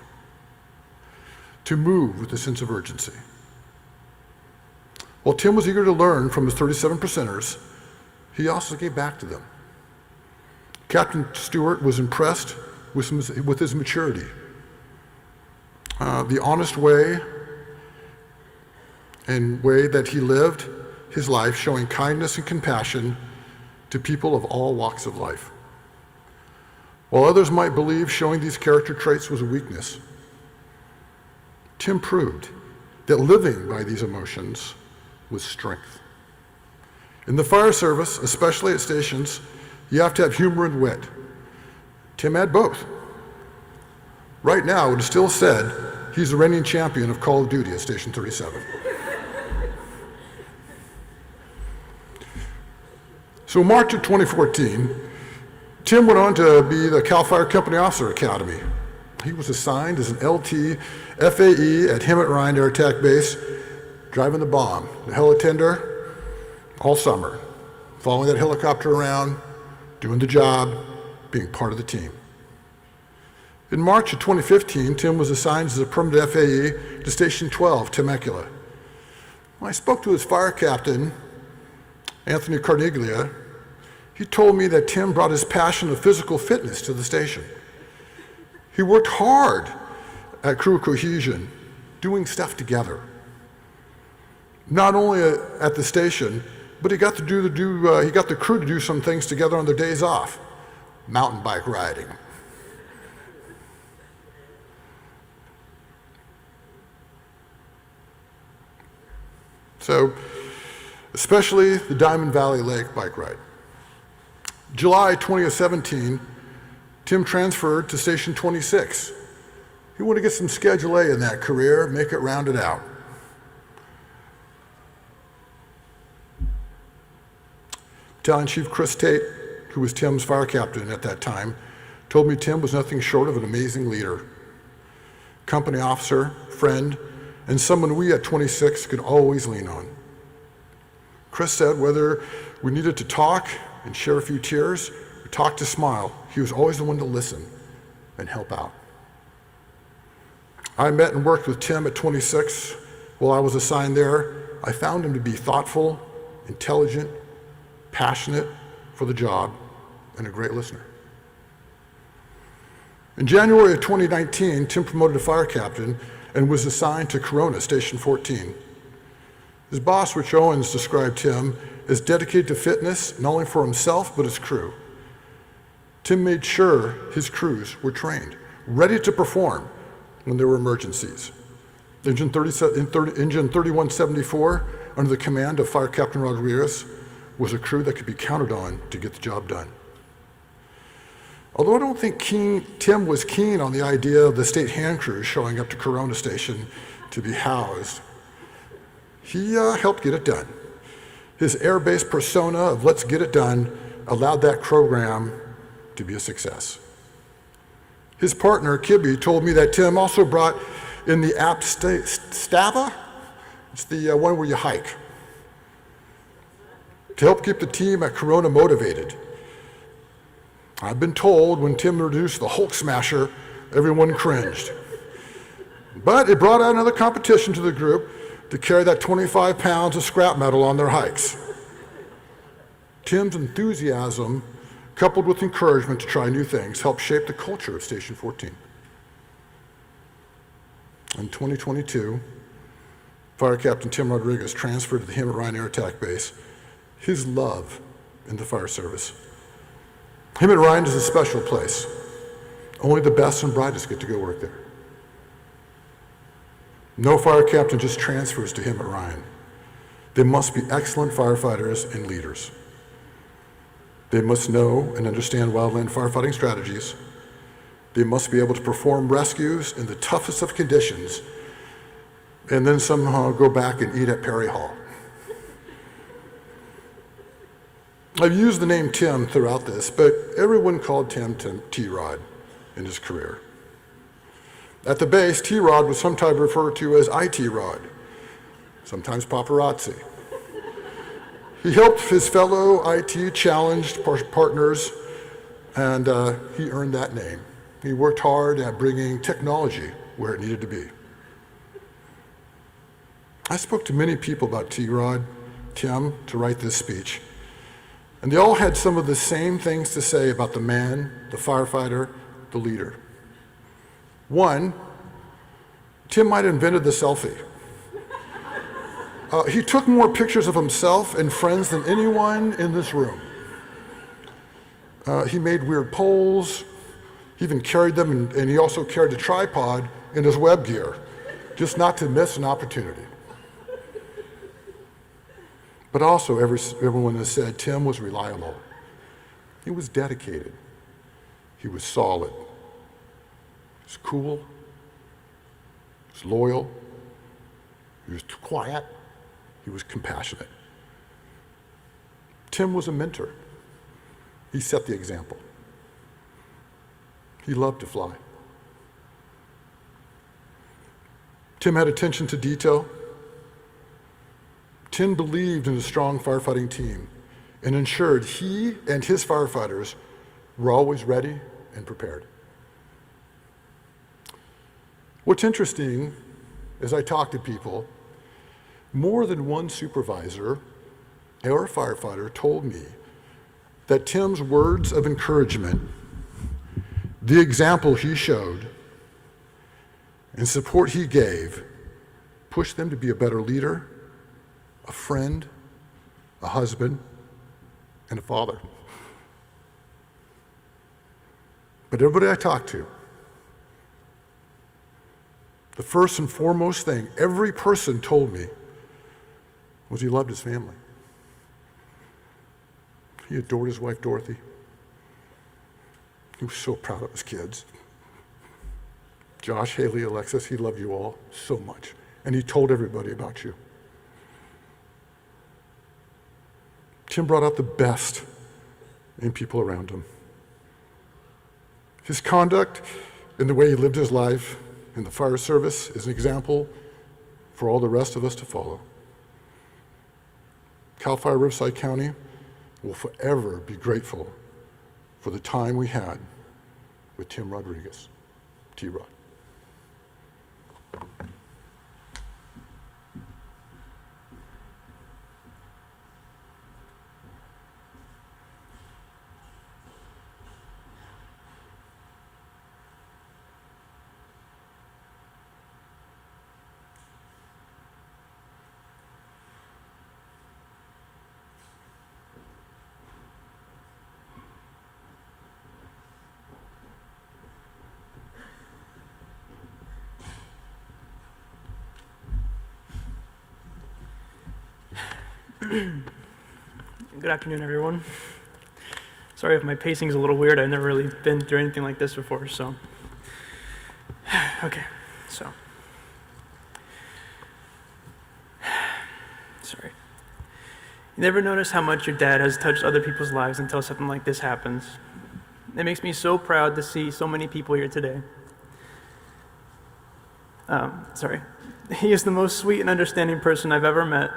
to move with a sense of urgency. While Tim was eager to learn from his 37 Percenters, he also gave back to them. Captain Stewart was impressed with his maturity, the honest way that he lived his life, showing kindness and compassion to people of all walks of life. While others might believe showing these character traits was a weakness, Tim proved that living by these emotions was strength. In the fire service, especially at stations, you have to have humor and wit. Tim had both. Right now, it is still said he's the reigning champion of Call of Duty at Station 37. So in March of 2014, Tim went on to be the CAL FIRE Company Officer Academy. He was assigned as an LT FAE at Hemet Ryan Air Attack Base, driving the bomb, the heli-tender, all summer, following that helicopter around, doing the job, being part of the team. In March of 2015, Tim was assigned as a permanent FAE to Station 12, Temecula. When I spoke to his fire captain, Anthony Carniglia, he told me that Tim brought his passion of physical fitness to the station. He worked hard at crew cohesion, doing stuff together. Not only at the station, but he got the crew to do some things together on their days off, mountain bike riding. So, especially the Diamond Valley Lake bike ride. July 2017, Tim transferred to Station 26, He wanted to get some Schedule A in that career, make it rounded out. Battalion Chief Chris Tate, who was Tim's fire captain at that time, told me Tim was nothing short of an amazing leader, company officer, friend, and someone we at 26 could always lean on. Chris said whether we needed to talk and share a few tears or talk to smile, he was always the one to listen and help out. I met and worked with Tim at 26 while I was assigned there. I found him to be thoughtful, intelligent, passionate for the job, and a great listener. In January of 2019, Tim promoted to fire captain and was assigned to Corona, Station 14. His boss, Rich Owens, described Tim as dedicated to fitness, not only for himself, but his crew. Tim made sure his crews were trained, ready to perform when there were emergencies. Engine 3174, under the command of Fire Captain Rodriguez, was a crew that could be counted on to get the job done. Although I don't think Tim was keen on the idea of the state hand crews showing up to Corona Station to be housed, he helped get it done. His air-based persona of let's get it done allowed that program to be a success. His partner, Kibby, told me that Tim also brought in the app Stava. It's the one where you hike, to help keep the team at Corona motivated. I've been told when Tim introduced the Hulk Smasher, everyone cringed. But it brought out another competition to the group to carry that 25 pounds of scrap metal on their hikes. Tim's enthusiasm, coupled with encouragement to try new things, helped shape the culture of Station 14. In 2022, Fire Captain Tim Rodriguez transferred to the Hemet Ryan Air Attack Base. His love in the fire service. Hemet Ryan is a special place. Only the best and brightest get to go work there. No fire captain just transfers to Hemet Ryan. They must be excellent firefighters and leaders. They must know and understand wildland firefighting strategies. They must be able to perform rescues in the toughest of conditions and then somehow go back and eat at Perry Hall. I've used the name Tim throughout this, but everyone called Tim T-Rod in his career. At the base, T-Rod was sometimes referred to as IT Rod, sometimes paparazzi. He helped his fellow IT challenged partners, and he earned that name. He worked hard at bringing technology where it needed to be. I spoke to many people about T-Rod, Tim, to write this speech. And they all had some of the same things to say about the man, the firefighter, the leader. One, Tim might have invented the selfie. He took more pictures of himself and friends than anyone in this room. He made weird poles. He even carried them, and he also carried a tripod in his web gear, just not to miss an opportunity. But also, everyone has said Tim was reliable. He was dedicated. He was solid. He was cool. He was loyal. He was quiet. He was compassionate. Tim was a mentor. He set the example. He loved to fly. Tim had attention to detail. Tim believed in a strong firefighting team and ensured he and his firefighters were always ready and prepared. What's interesting, as I talk to people, more than one supervisor or firefighter told me that Tim's words of encouragement, the example he showed, and support he gave pushed them to be a better leader, a friend, a husband, and a father. But everybody I talked to, the first and foremost thing every person told me was he loved his family. He adored his wife, Dorothy. He was so proud of his kids. Josh, Haley, Alexis, he loved you all so much. And he told everybody about you. Tim brought out the best in people around him. His conduct and the way he lived his life in the fire service is an example for all the rest of us to follow. CAL FIRE Riverside County will forever be grateful for the time we had with Tim Rodriguez, T-Rod. Good afternoon, everyone. Sorry if my pacing's a little weird. I've never really been through anything like this before, so. Okay, so. Sorry. You never notice how much your dad has touched other people's lives until something like this happens. It makes me so proud to see so many people here today. Sorry. He is the most sweet and understanding person I've ever met.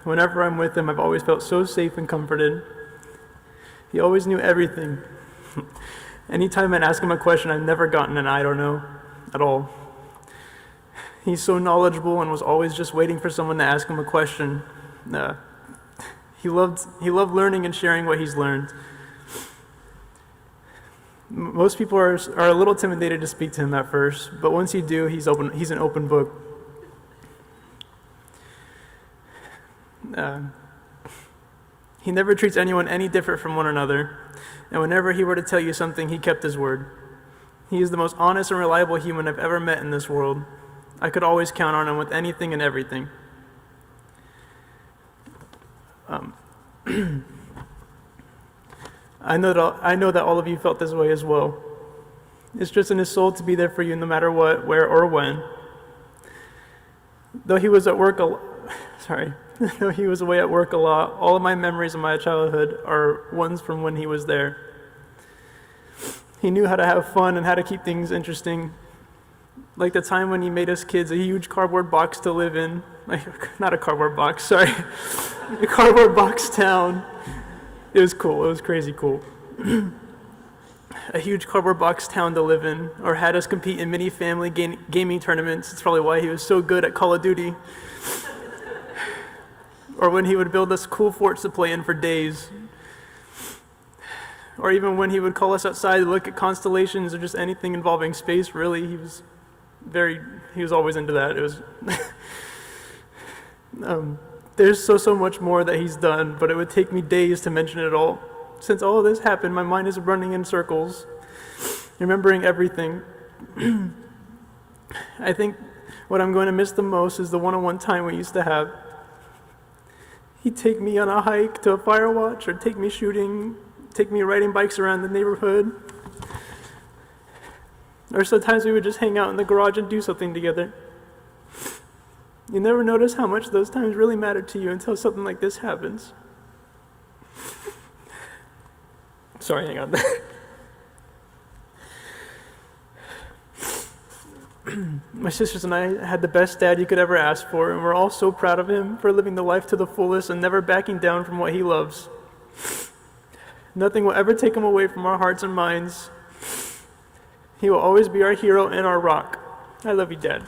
Whenever I'm with him, I've always felt so safe and comforted. He always knew everything. Anytime I'd ask him a question, I've never gotten an I don't know at all. He's so knowledgeable and was always just waiting for someone to ask him a question. He loved learning and sharing what he's learned. Most people are a little intimidated to speak to him at first, but once you do, he's an open book. He never treats anyone any different from one another, and whenever he were to tell you something, he kept his word. He is the most honest and reliable human I've ever met in this world. I could always count on him with anything and everything. I know that all of you felt this way as well. It's just in his soul to be there for you no matter what, where, or when. Though he was at work Though he was away at work a lot, all of my memories of my childhood are ones from when he was there. He knew how to have fun and how to keep things interesting. Like the time when he made us kids a huge cardboard box to live in. Not a cardboard box, sorry. A cardboard box town. It was cool, it was crazy cool. A huge cardboard box town to live in, or had us compete in mini family gaming tournaments. It's probably why he was so good at Call of Duty. Or when he would build us cool forts to play in for days. Or even when he would call us outside to look at constellations or just anything involving space, really, he was always into that. It was, there's so much more that he's done, but it would take me days to mention it all. Since all of this happened, my mind is running in circles, remembering everything. I think what I'm going to miss the most is the one-on-one time we used to have. He'd take me on a hike to a fire watch, or take me shooting, take me riding bikes around the neighborhood. Or sometimes we would just hang out in the garage and do something together. You never notice how much those times really matter to you until something like this happens. Sorry, hang on. My sisters and I had the best dad you could ever ask for, and we're all so proud of him for living the life to the fullest and never backing down from what he loves. Nothing will ever take him away from our hearts and minds. He will always be our hero and our rock. I love you, Dad.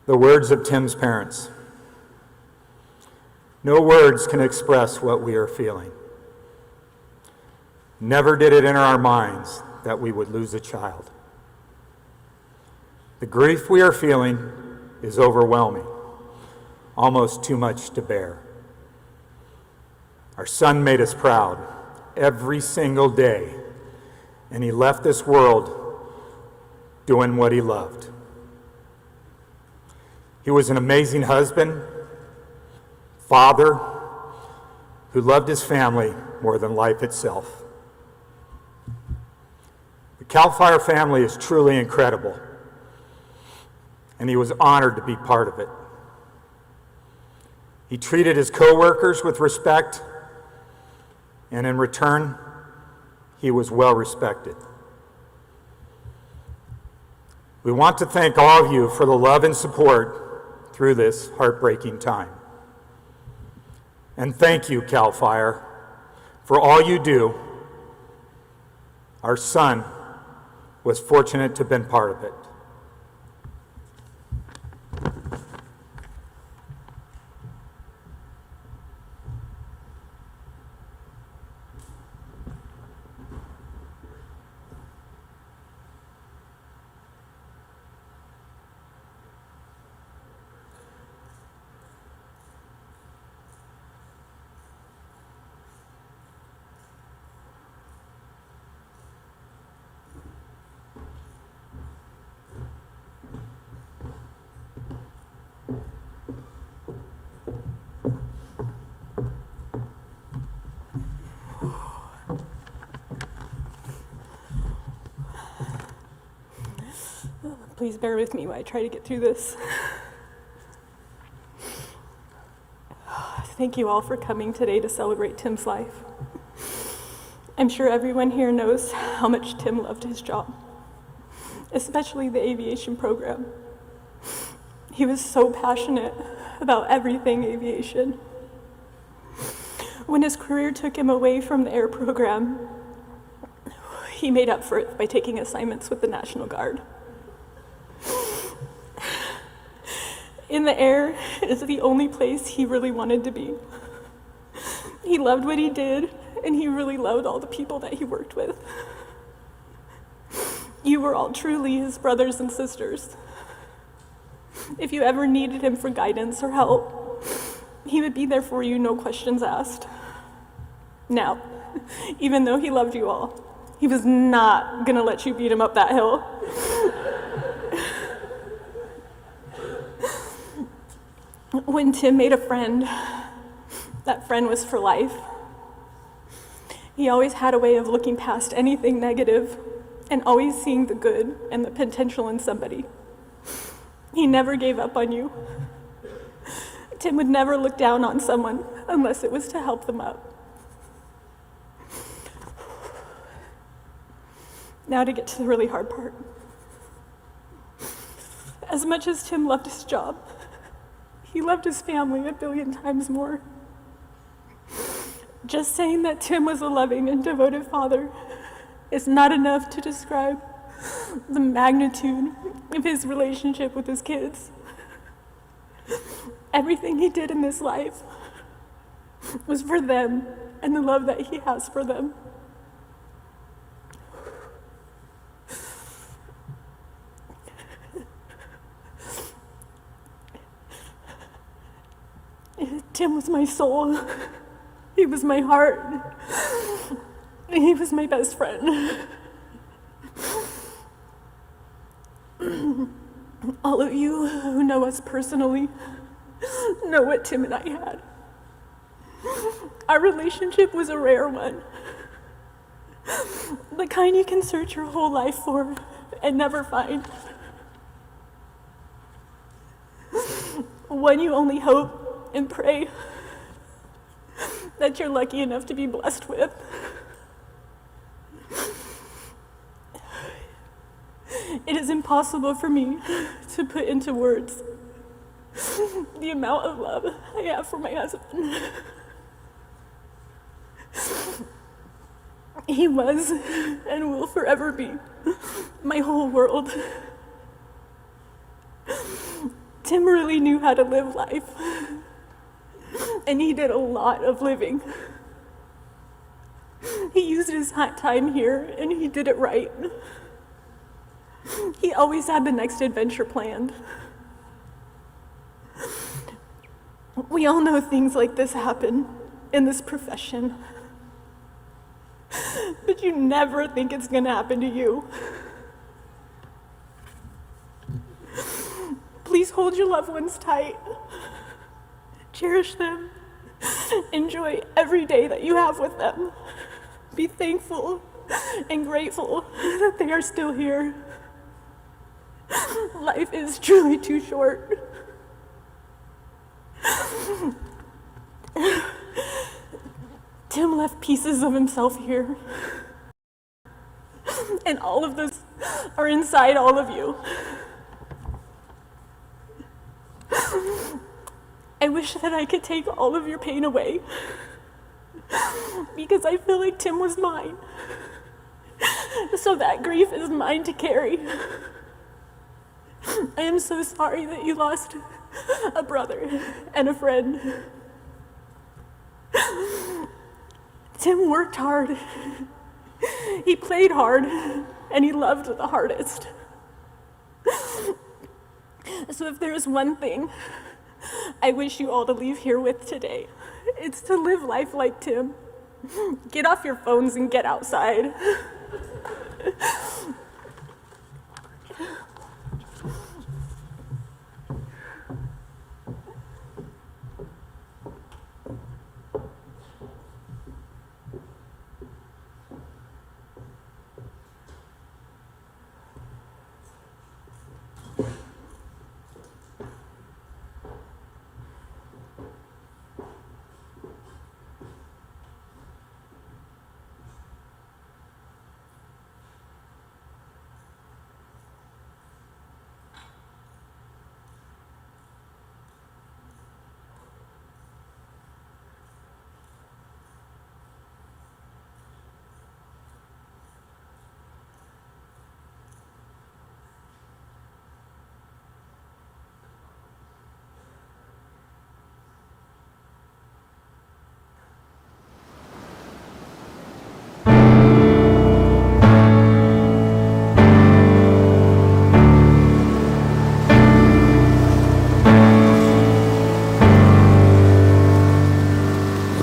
The words of Tim's parents. No words can express what we are feeling. Never did it enter our minds that we would lose a child. The grief we are feeling is overwhelming, almost too much to bear. Our son made us proud every single day, and he left this world doing what he loved. He was an amazing husband, father, who loved his family more than life itself. The CAL FIRE family is truly incredible, and he was honored to be part of it. He treated his coworkers with respect, and in return, he was well respected. We want to thank all of you for the love and support through this heartbreaking time. And thank you, CAL FIRE, for all you do. Our son was fortunate to have been part of it. Please bear with me while I try to get through this. Thank you all for coming today to celebrate Tim's life. I'm sure everyone here knows how much Tim loved his job, especially the aviation program. He was so passionate about everything aviation. When his career took him away from the air program, he made up for it by taking assignments with the National Guard. In the air is the only place he really wanted to be. He loved what he did, and he really loved all the people that he worked with. You were all truly his brothers and sisters. If you ever needed him for guidance or help, he would be there for you, no questions asked. Now, even though he loved you all, he was not gonna let you beat him up that hill. When Tim made a friend, that friend was for life. He always had a way of looking past anything negative and always seeing the good and the potential in somebody. He never gave up on you. Tim would never look down on someone unless it was to help them up. Now to get to the really hard part. As much as Tim loved his job, he loved his family a billion times more. Just saying that Tim was a loving and devoted father is not enough to describe the magnitude of his relationship with his kids. Everything he did in this life was for them and the love that he has for them. Tim was my soul. He was my heart. He was my best friend. All of you who know us personally know what Tim and I had. Our relationship was a rare one. The kind you can search your whole life for and never find. One you only hope and pray that you're lucky enough to be blessed with. It is impossible for me to put into words the amount of love I have for my husband. He was and will forever be my whole world. Tim really knew how to live life. And he did a lot of living. He used his time here, and he did it right. He always had the next adventure planned. We all know things like this happen in this profession. But you never think it's gonna happen to you. Please hold your loved ones tight. Cherish them. Enjoy every day that you have with them. Be thankful and grateful that they are still here. Life is truly too short. Tim left pieces of himself here. And all of those are inside all of you. I wish that I could take all of your pain away, because I feel like Tim was mine. So that grief is mine to carry. I am so sorry that you lost a brother and a friend. Tim worked hard. He played hard, and he loved the hardest. So if there is one thing I wish you all to leave here with today, it's to live life like Tim. Get off your phones and get outside.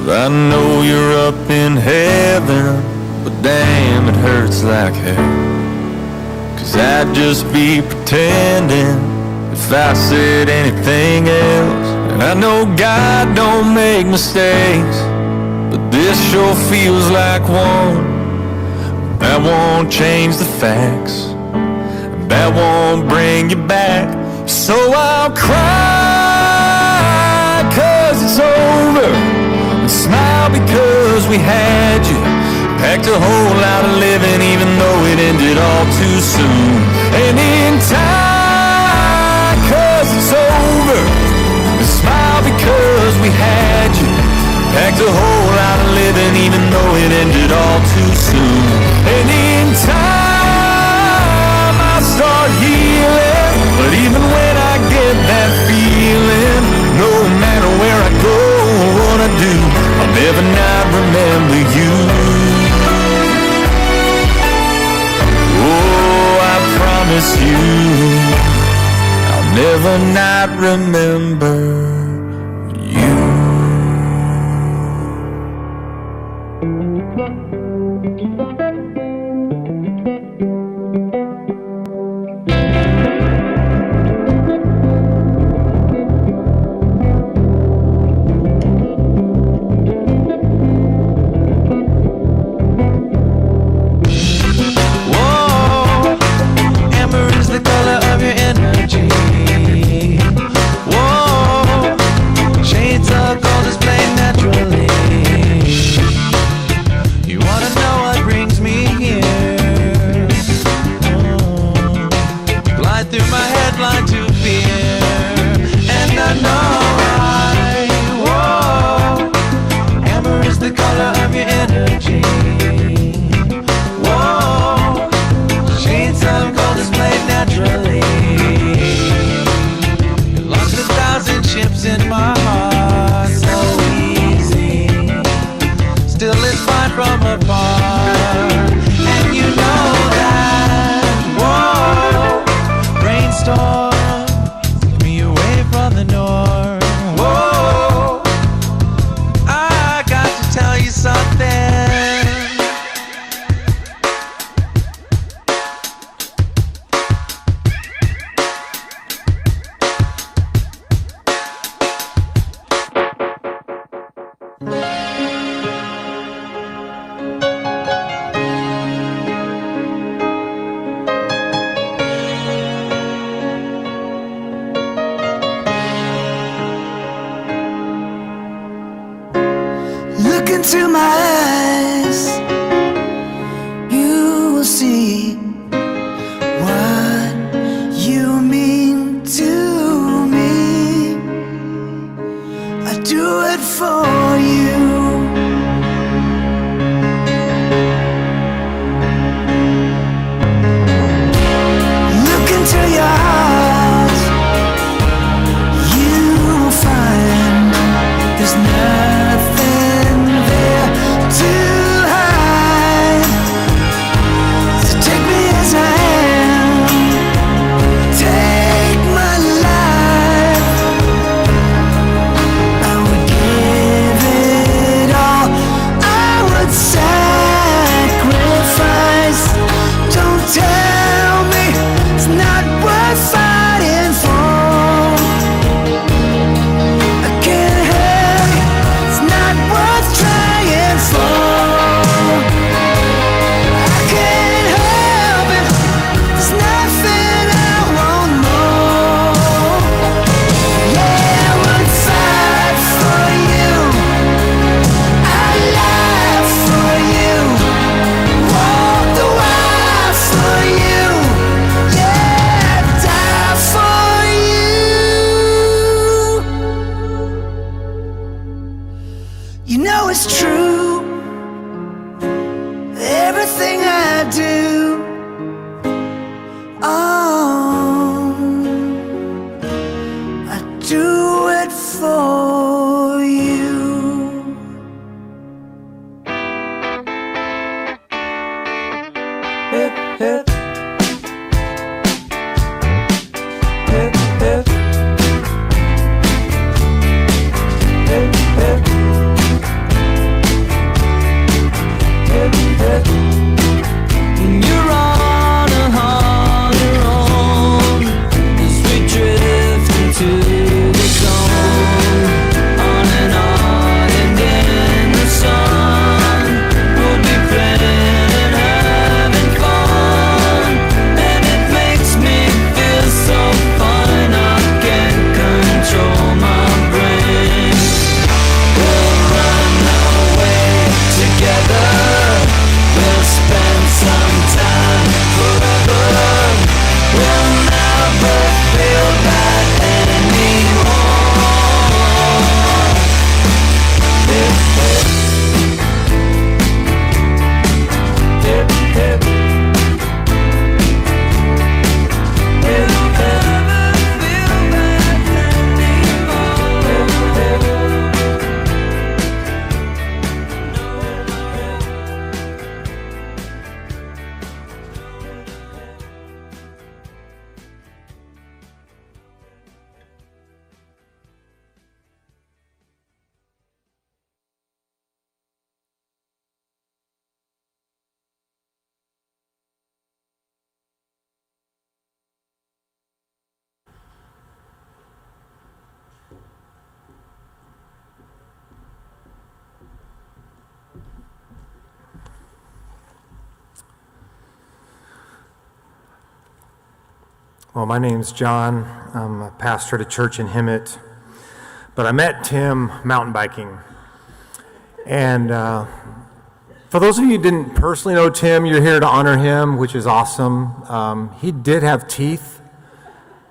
I know you're up in heaven, but damn, it hurts like hell. 'Cause I'd just be pretending if I said anything else. And I know God don't make mistakes, but this sure feels like one. That won't change the facts, that won't bring you back. So I'll cry 'cause it's over, smile because we had you. Packed a whole lot of living even though it ended all too soon. And in time, 'cause it's over, smile because we had you. Packed a whole lot of living even though it ended all too soon. And in time I start healing, but even when I get that feeling, no matter where I go, what I do, I'll never not remember you. Oh, I promise you, I'll never not remember you. You wanna into my eyes, you will see what you mean to me. I do it for you. Look into your eyes, you will find there's nothing there to hide. So take me as I am, take my life. I would give it all, I would sacrifice. Don't tell me it's not worth fighting for. I can't help it, it's not worth trying for. I can't help it, there's nothing I want more. Yeah, I would fight for you, I'd lie for you, walk the wire for you, yeah, I'd die for you. You know it's true, everything I do. Oh, I do it for you. Hip, hip. Hip, hip. Hip, hip. Hip, hip. You're on your own as we drift into the zone. On and in the sun, we'll be playing and having fun. And it makes me feel so fine, I can't control my brain. We'll run away together, we'll spend some time forever. We'll never feel bad anymore. Hip, hip. Hip, hip. We'll never feel bad anymore. Hip, hip. Well, my name's John. I'm a pastor at a church in Hemet. But I met Tim mountain biking. And for those of you who didn't personally know Tim, you're here to honor him, which is awesome. He did have teeth.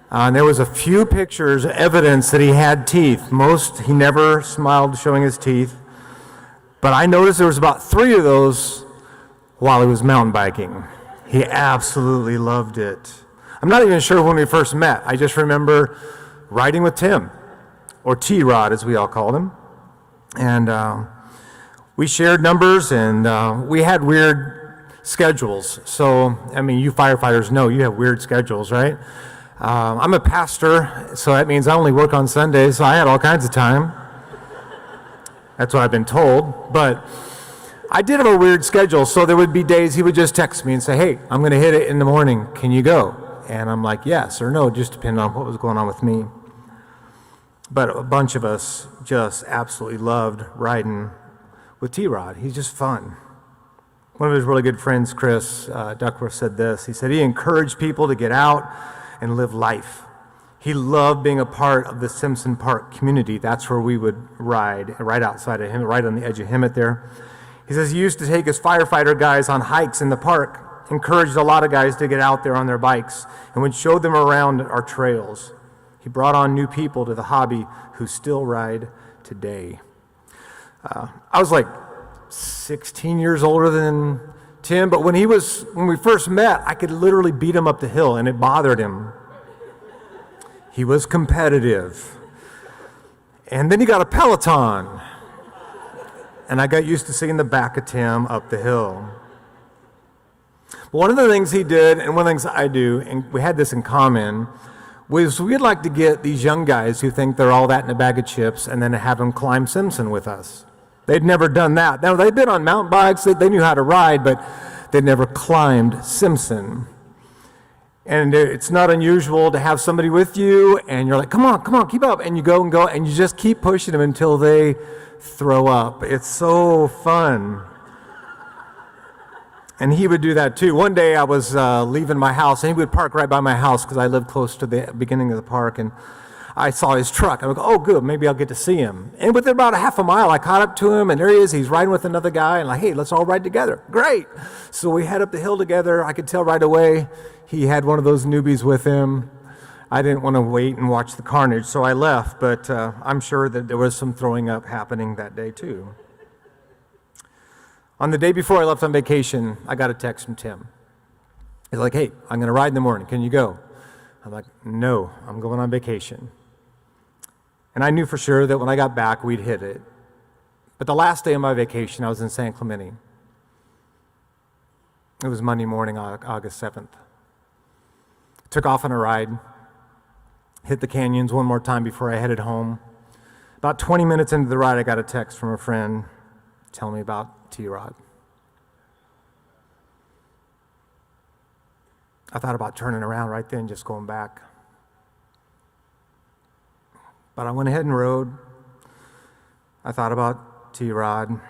And there was a few pictures, evidence that he had teeth. He never smiled showing his teeth. But I noticed there was about 3 of those while he was mountain biking. He absolutely loved it. I'm not even sure when we first met. I just remember riding with Tim, or T-Rod as we all called him. And we shared numbers, and we had weird schedules. So, I mean, you firefighters know you have weird schedules, right? I'm a pastor, so that means I only work on Sundays, so I had all kinds of time. That's what I've been told. But I did have a weird schedule, so there would be days he would just text me and say, hey, I'm going to hit it in the morning. Can you go? And I'm like, yes or no, just depending on what was going on with me. But a bunch of us just absolutely loved riding with T-Rod. He's just fun. One of his really good friends, Chris Duckworth, said this. He said he encouraged people to get out and live life. He loved being a part of the Simpson Park community. That's where we would ride, right outside of him, right on the edge of Hemet there. He says he used to take his firefighter guys on hikes in the park, encouraged a lot of guys to get out there on their bikes, and would show them around our trails. He brought on new people to the hobby who still ride today. I was like 16 years older than Tim, but when we first met, I could literally beat him up the hill, and it bothered him. He was competitive. And then he got a Peloton. And I got used to seeing the back of Tim up the hill. One of the things he did, and one of the things I do, and we had this in common, was we'd like to get these young guys who think they're all that in a bag of chips and then have them climb Simpson with us. They'd never done that. Now, they'd been on mountain bikes, they knew how to ride, but they'd never climbed Simpson. And it's not unusual to have somebody with you, and you're like, come on, keep up. And you go, and you just keep pushing them until they throw up. It's so fun. And he would do that too. One day I was leaving my house, and he would park right by my house because I lived close to the beginning of the park, and I saw his truck. I would go, oh, good, maybe I'll get to see him. And within about a half a mile, I caught up to him, and there he is. He's riding with another guy, and like, hey, let's all ride together. Great. So we head up the hill together. I could tell right away he had one of those newbies with him. I didn't want to wait and watch the carnage, so I left, but I'm sure that there was some throwing up happening that day too. On the day before I left on vacation, I got a text from Tim. He's like, hey, I'm going to ride in the morning. Can you go? I'm like, no, I'm going on vacation. And I knew for sure that when I got back, we'd hit it. But the last day of my vacation, I was in San Clemente. It was Monday morning, August 7th. Took off on a ride, hit the canyons one more time before I headed home. About 20 minutes into the ride, I got a text from a friend telling me about T-Rod. I thought about turning around right then, just going back. But I went ahead and rode. I thought about T-Rod,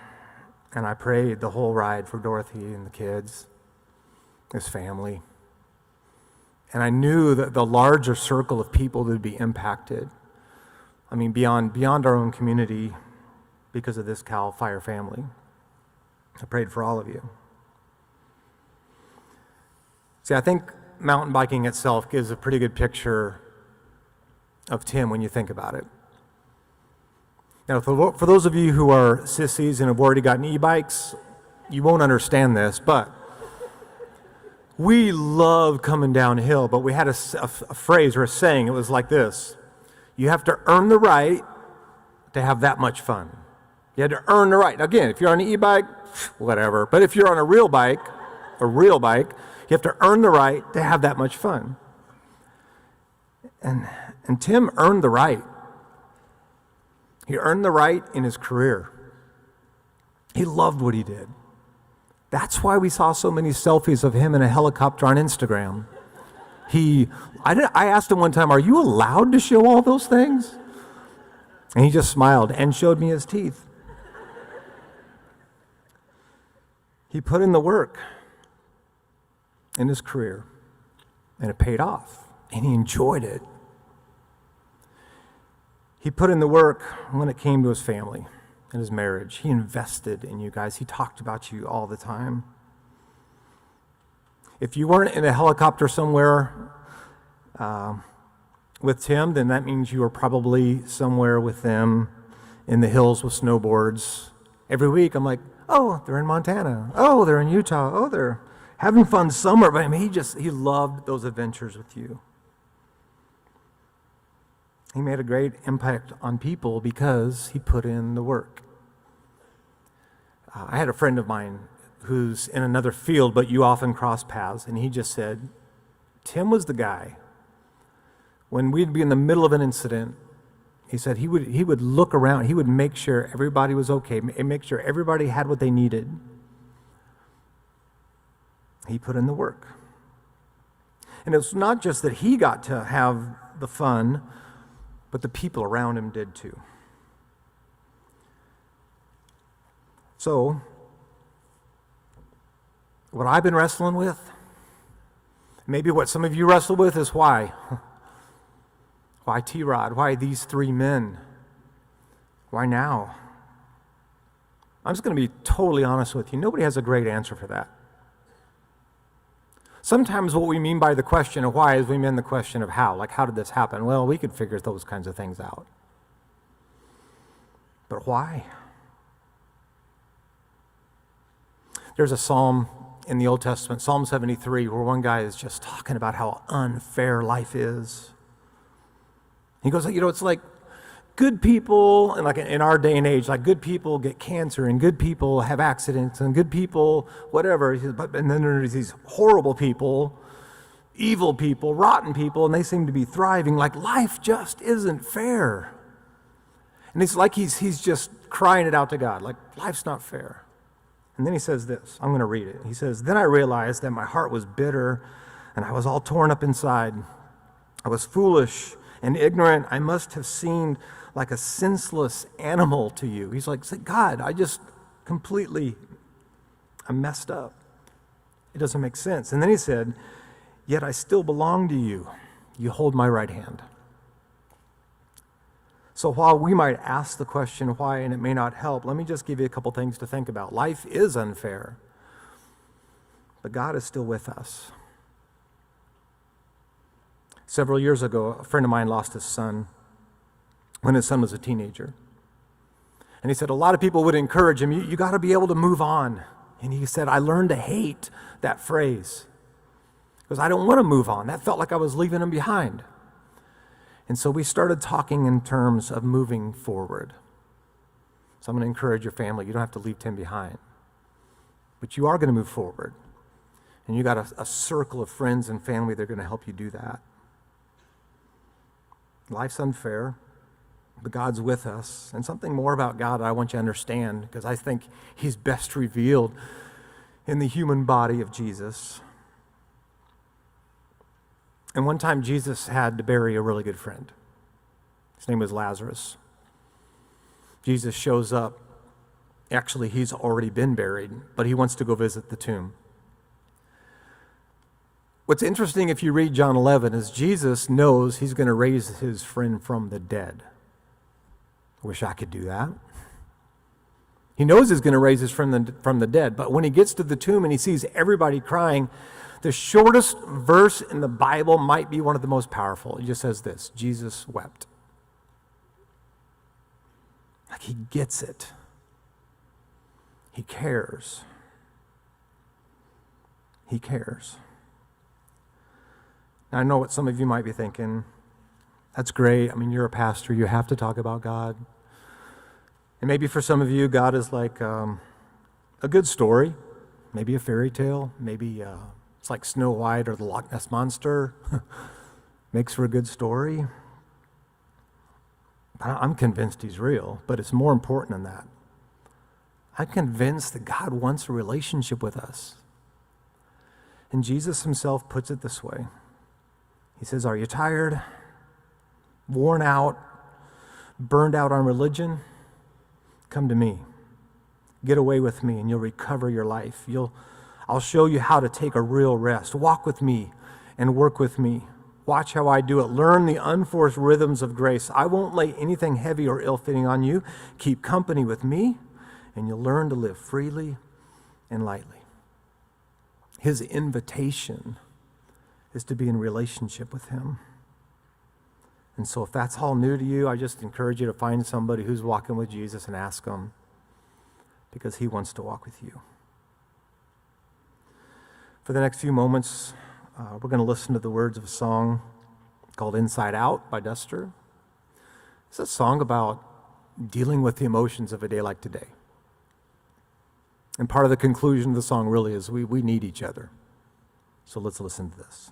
and I prayed the whole ride for Dorothy and the kids, his family. And I knew that the larger circle of people that would be impacted, I mean, beyond our own community, because of this Cal Fire family. I prayed for all of you. See, I think mountain biking itself gives a pretty good picture of Tim when you think about it. Now, for those of you who are sissies and have already gotten e-bikes, you won't understand this, but we love coming downhill, but we had a phrase or a saying. It was like this: you have to earn the right to have that much fun. You had to earn the right. Again, if you're on an e-bike, whatever. But if you're on a real bike, you have to earn the right to have that much fun. And Tim earned the right. He earned the right in his career. He loved what he did. That's why we saw so many selfies of him in a helicopter on Instagram. I asked him one time, are you allowed to show all those things? And he just smiled and showed me his teeth. He put in the work in his career, and it paid off, and he enjoyed it. He put in the work when it came to his family and his marriage. He invested in you guys. He talked about you all the time. If you weren't in a helicopter somewhere with Tim, then that means you were probably somewhere with them in the hills with snowboards. Every week I'm like, oh, they're in Montana. Oh, they're in Utah. Oh, they're having fun somewhere. But I mean, he loved those adventures with you. He made a great impact on people because he put in the work. I had a friend of mine who's in another field, but you often cross paths, and he just said, Tim was the guy. When we'd be in the middle of an incident, he said he would look around, he would make sure everybody was okay, make sure everybody had what they needed. He put in the work. And it's not just that he got to have the fun, but the people around him did too. So, what I've been wrestling with, maybe what some of you wrestle with, is why. Why T-Rod? Why these three men? Why now? I'm just going to be totally honest with you. Nobody has a great answer for that. Sometimes what we mean by the question of why is we mean the question of how. Like, how did this happen? Well, we could figure those kinds of things out. But why? There's a psalm in the Old Testament, Psalm 73, where one guy is just talking about how unfair life is. He goes, it's like good people, and like in our day and age, like good people get cancer, and good people have accidents, and good people, whatever. And then there's these horrible people, evil people, rotten people, and they seem to be thriving. Like life just isn't fair. And it's like he's just crying it out to God, like life's not fair. And then he says this, I'm going to read it. He says, "Then I realized that my heart was bitter, and I was all torn up inside. I was foolish and ignorant. I must have seemed like a senseless animal to you." He's like, God, I'm messed up. It doesn't make sense. And then he said, "Yet I still belong to you. You hold my right hand." So while we might ask the question why and it may not help, let me just give you a couple things to think about. Life is unfair, but God is still with us. Several years ago, a friend of mine lost his son when his son was a teenager. And he said a lot of people would encourage him, you got to be able to move on. And he said, I learned to hate that phrase because I don't want to move on. That felt like I was leaving him behind. And so we started talking in terms of moving forward. So I'm going to encourage your family, you don't have to leave Tim behind. But you are going to move forward. And you got a circle of friends and family that are going to help you do that. Life's unfair, but God's with us. And something more about God I want you to understand, because I think he's best revealed in the human body of Jesus. And one time Jesus had to bury a really good friend. His name was Lazarus. Jesus shows up. Actually, he's already been buried, but he wants to go visit the tomb. What's interesting if you read John 11 is Jesus knows he's going to raise his friend from the dead. I wish I could do that. He knows he's going to raise his friend from the dead, but when he gets to the tomb and he sees everybody crying, the shortest verse in the Bible might be one of the most powerful. It just says this, Jesus wept. Like he gets it. He cares. He cares. Now, I know what some of you might be thinking. That's great. I mean, you're a pastor. You have to talk about God. And maybe for some of you, God is like a good story, maybe a fairy tale, maybe it's like Snow White or the Loch Ness Monster. Makes for a good story. I'm convinced he's real, but it's more important than that. I'm convinced that God wants a relationship with us. And Jesus himself puts it this way. He says, are you tired, worn out, burned out on religion? Come to me. Get away with me and you'll recover your life. I'll show you how to take a real rest. Walk with me and work with me. Watch how I do it. Learn the unforced rhythms of grace. I won't lay anything heavy or ill-fitting on you. Keep company with me and you'll learn to live freely and lightly. His invitation is to be in relationship with him. And so if that's all new to you, I just encourage you to find somebody who's walking with Jesus and ask him, because he wants to walk with you. For the next few moments, we're going to listen to the words of a song called Inside Out by Duster. It's a song about dealing with the emotions of a day like today. And part of the conclusion of the song really is we need each other. So let's listen to this.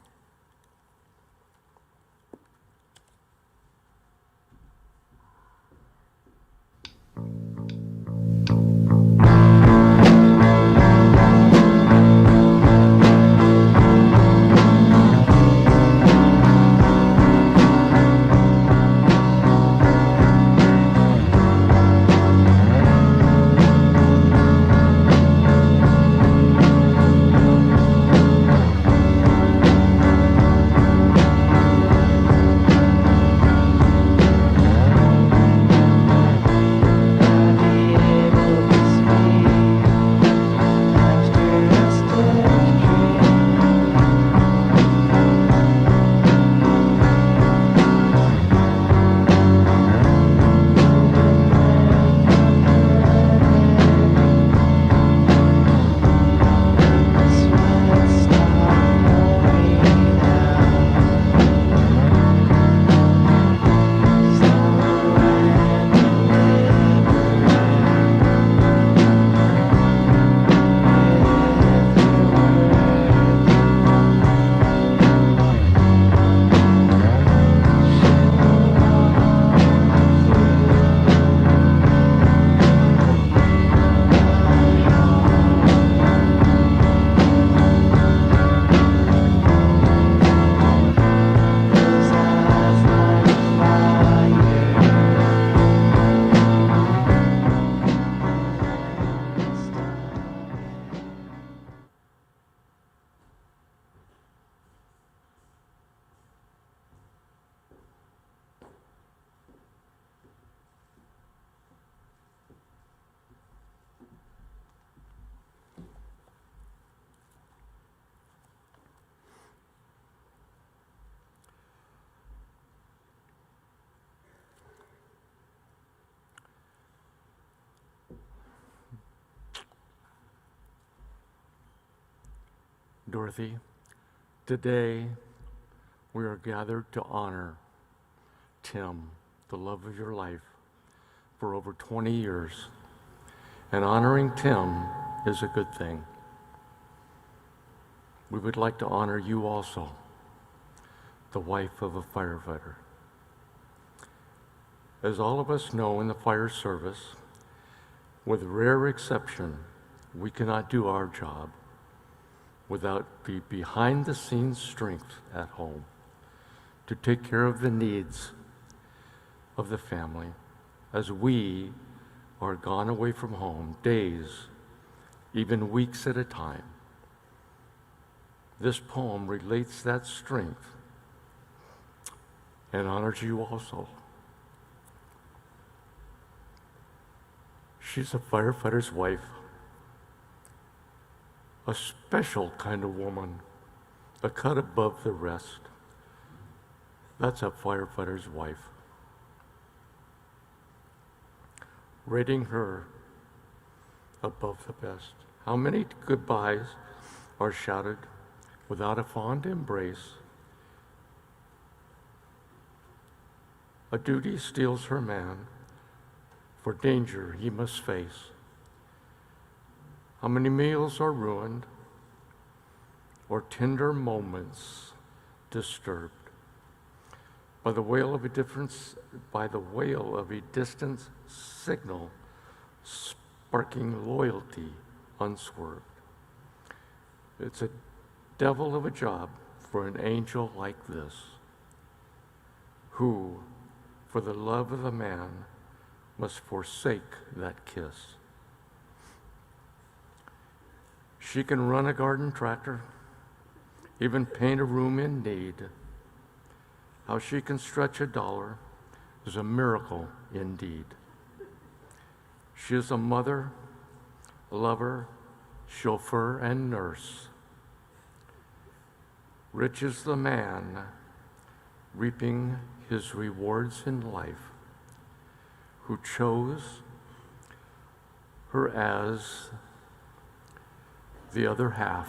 Dorothy, today we are gathered to honor Tim, the love of your life, for over 20 years. And honoring Tim is a good thing. We would like to honor you also, the wife of a firefighter. As all of us know in the fire service, with rare exception, we cannot do our job without the behind-the-scenes strength at home to take care of the needs of the family as we are gone away from home days, even weeks at a time. This poem relates that strength and honors you also. She's a firefighter's wife, a special kind of woman, a cut above the rest. That's a firefighter's wife. Rating her above the best. How many goodbyes are shouted without a fond embrace? A duty steals her man, for danger he must face. How many meals are ruined, or tender moments disturbed by the wail of a distant signal, sparking loyalty unswerved. It's a devil of a job for an angel like this, who, for the love of a man, must forsake that kiss. She can run a garden tractor, even paint a room in need. How she can stretch $1 is a miracle indeed. She is a mother, lover, chauffeur, and nurse. Rich is the man reaping his rewards in life, who chose her as the other half,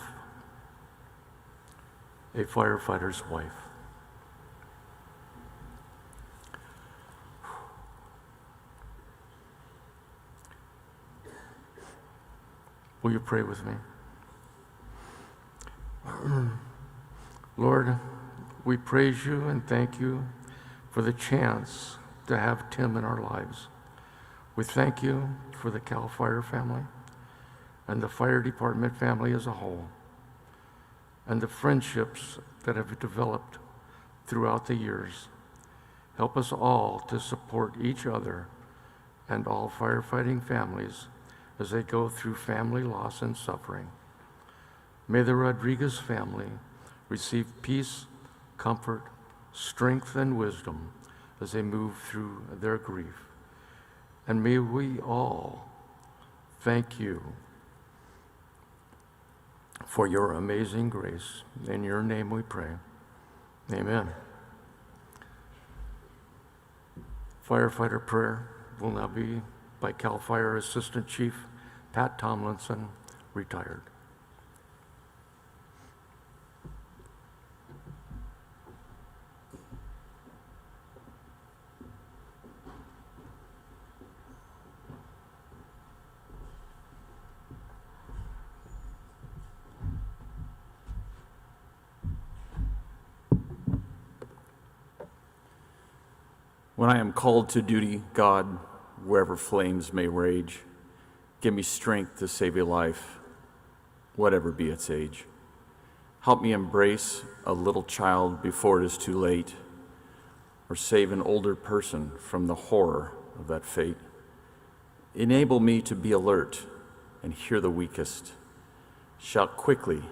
a firefighter's wife. Will you pray with me? Lord, we praise you and thank you for the chance to have Tim in our lives. We thank you for the Cal Fire family and the fire department family as a whole, and the friendships that have developed throughout the years. Help us all to support each other and all firefighting families as they go through family loss and suffering. May the Rodriguez family receive peace, comfort, strength, and wisdom as they move through their grief. And may we all thank you for your amazing grace. In your name we pray. Amen. Firefighter prayer will now be by CAL FIRE Assistant Chief Pat Tomlinson, retired. When I am called to duty, God, wherever flames may rage, give me strength to save a life, whatever be its age. Help me embrace a little child before it is too late, or save an older person from the horror of that fate. Enable me to be alert and hear the weakest, shout quickly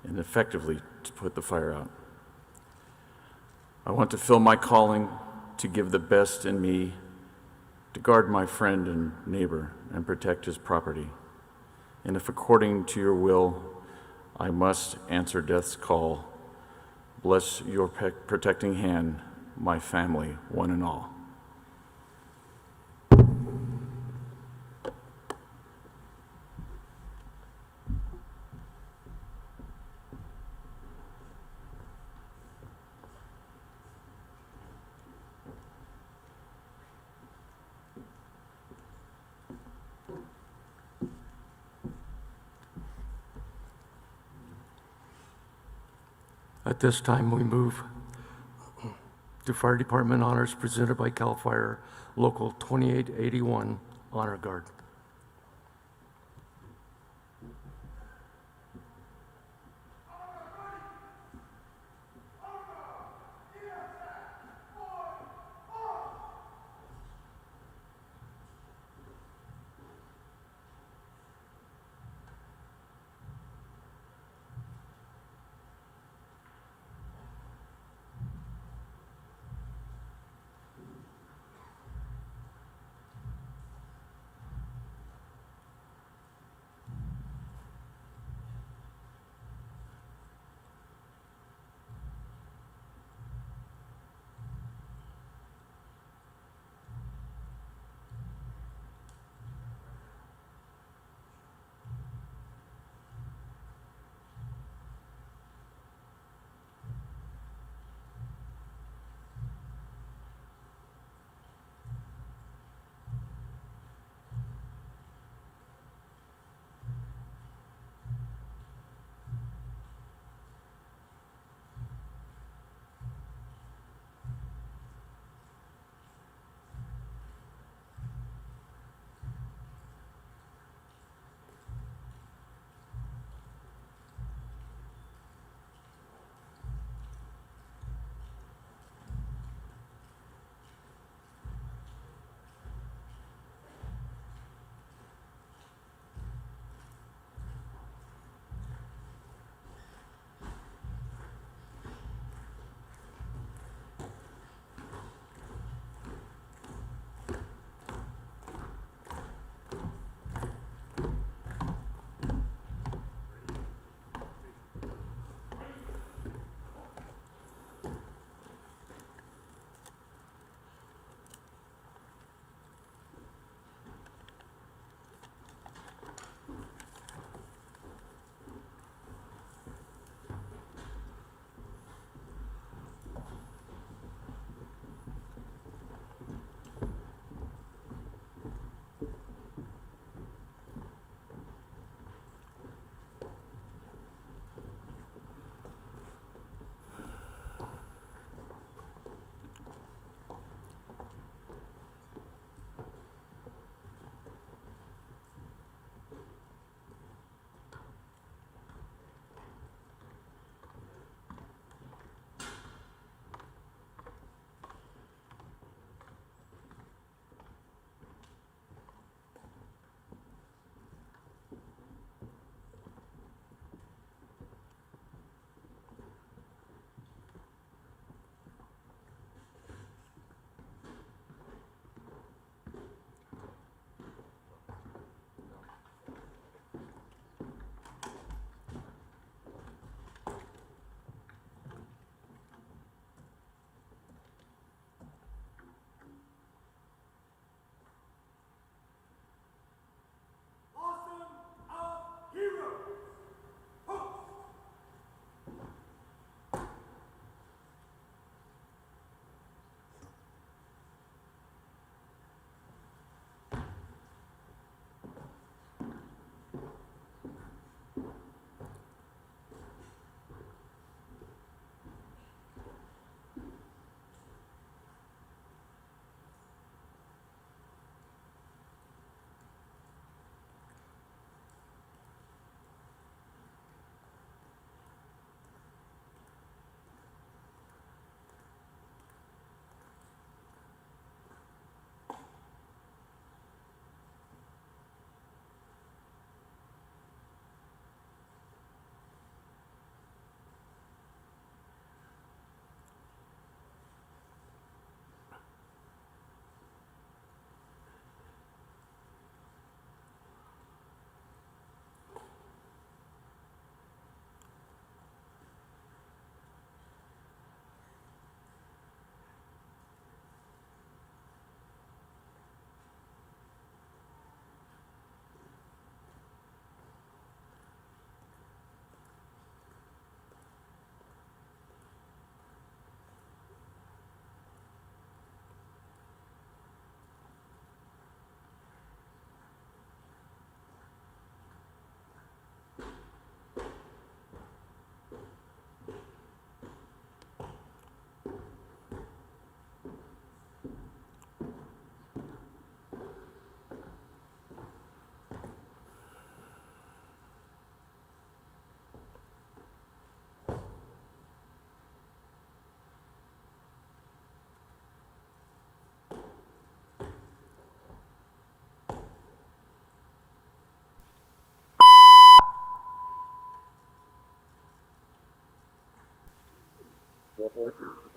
and effectively to put the fire out. I want to fill my calling to give the best in me, to guard my friend and neighbor and protect his property. And if according to your will, I must answer death's call, bless your protecting hand, my family, one and all. At this time, we move to Fire Department honors presented by CAL FIRE Local 2881 Honor Guard.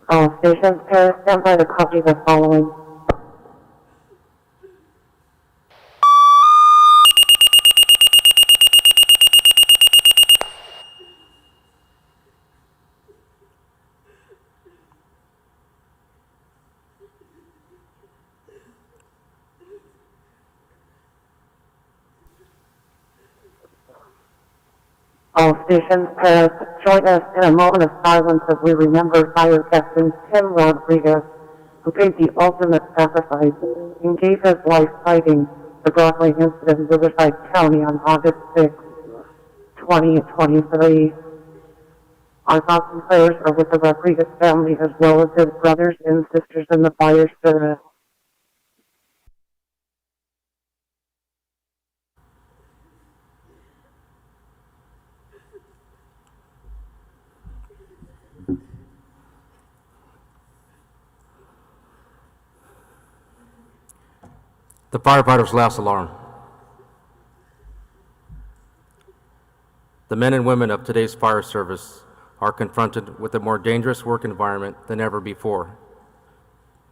All stations, Paris, stand by to copy the following. All stations, Paris, join us in a moment of silence as we remember Fire Captain Tim Rodriguez, who paid the ultimate sacrifice and gave his life fighting the Broadway incident in Riverside County on August 6, 2023. Our thoughts and prayers are with the Rodriguez family as well as his brothers and sisters in the fire service. The firefighter's last alarm. The men and women of today's fire service are confronted with a more dangerous work environment than ever before.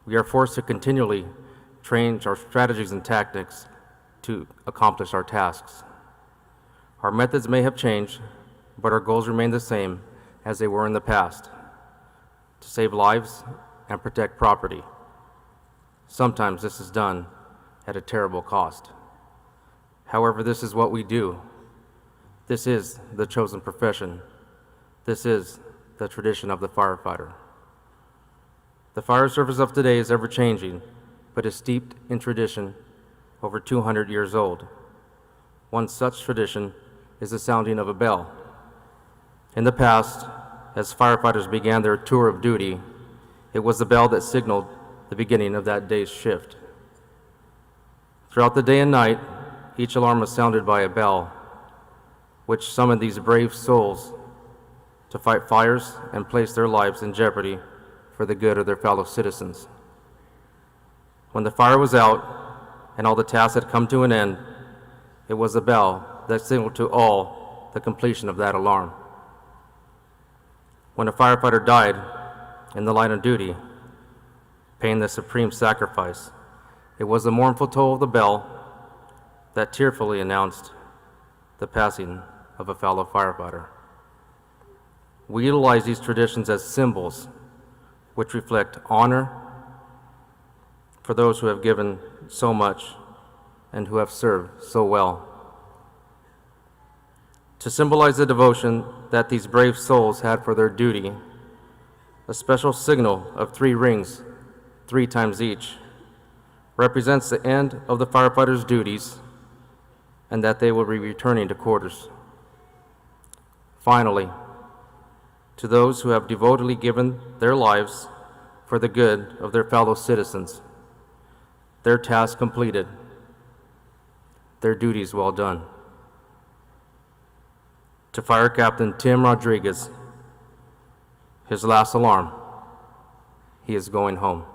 We are forced to continually change our strategies and tactics to accomplish our tasks. Our methods may have changed, but our goals remain the same as they were in the past: to save lives and protect property. Sometimes this is done at a terrible cost. However, this is what we do. This is the chosen profession. This is the tradition of the firefighter. The fire service of today is ever-changing, but is steeped in tradition, over 200 years old. One such tradition is the sounding of a bell. In the past, as firefighters began their tour of duty, it was the bell that signaled the beginning of that day's shift. Throughout the day and night, each alarm was sounded by a bell, which summoned these brave souls to fight fires and place their lives in jeopardy for the good of their fellow citizens. When the fire was out and all the tasks had come to an end, it was the bell that signaled to all the completion of that alarm. When a firefighter died in the line of duty, paying the supreme sacrifice, it was the mournful toll of the bell that tearfully announced the passing of a fellow firefighter. We utilize these traditions as symbols which reflect honor for those who have given so much and who have served so well. To symbolize the devotion that these brave souls had for their duty, a special signal of 3 rings, 3 times each, represents the end of the firefighters' duties and that they will be returning to quarters. Finally, to those who have devotedly given their lives for the good of their fellow citizens, their task completed, their duties well done. To Fire Captain Tim Rodriguez, his last alarm, he is going home.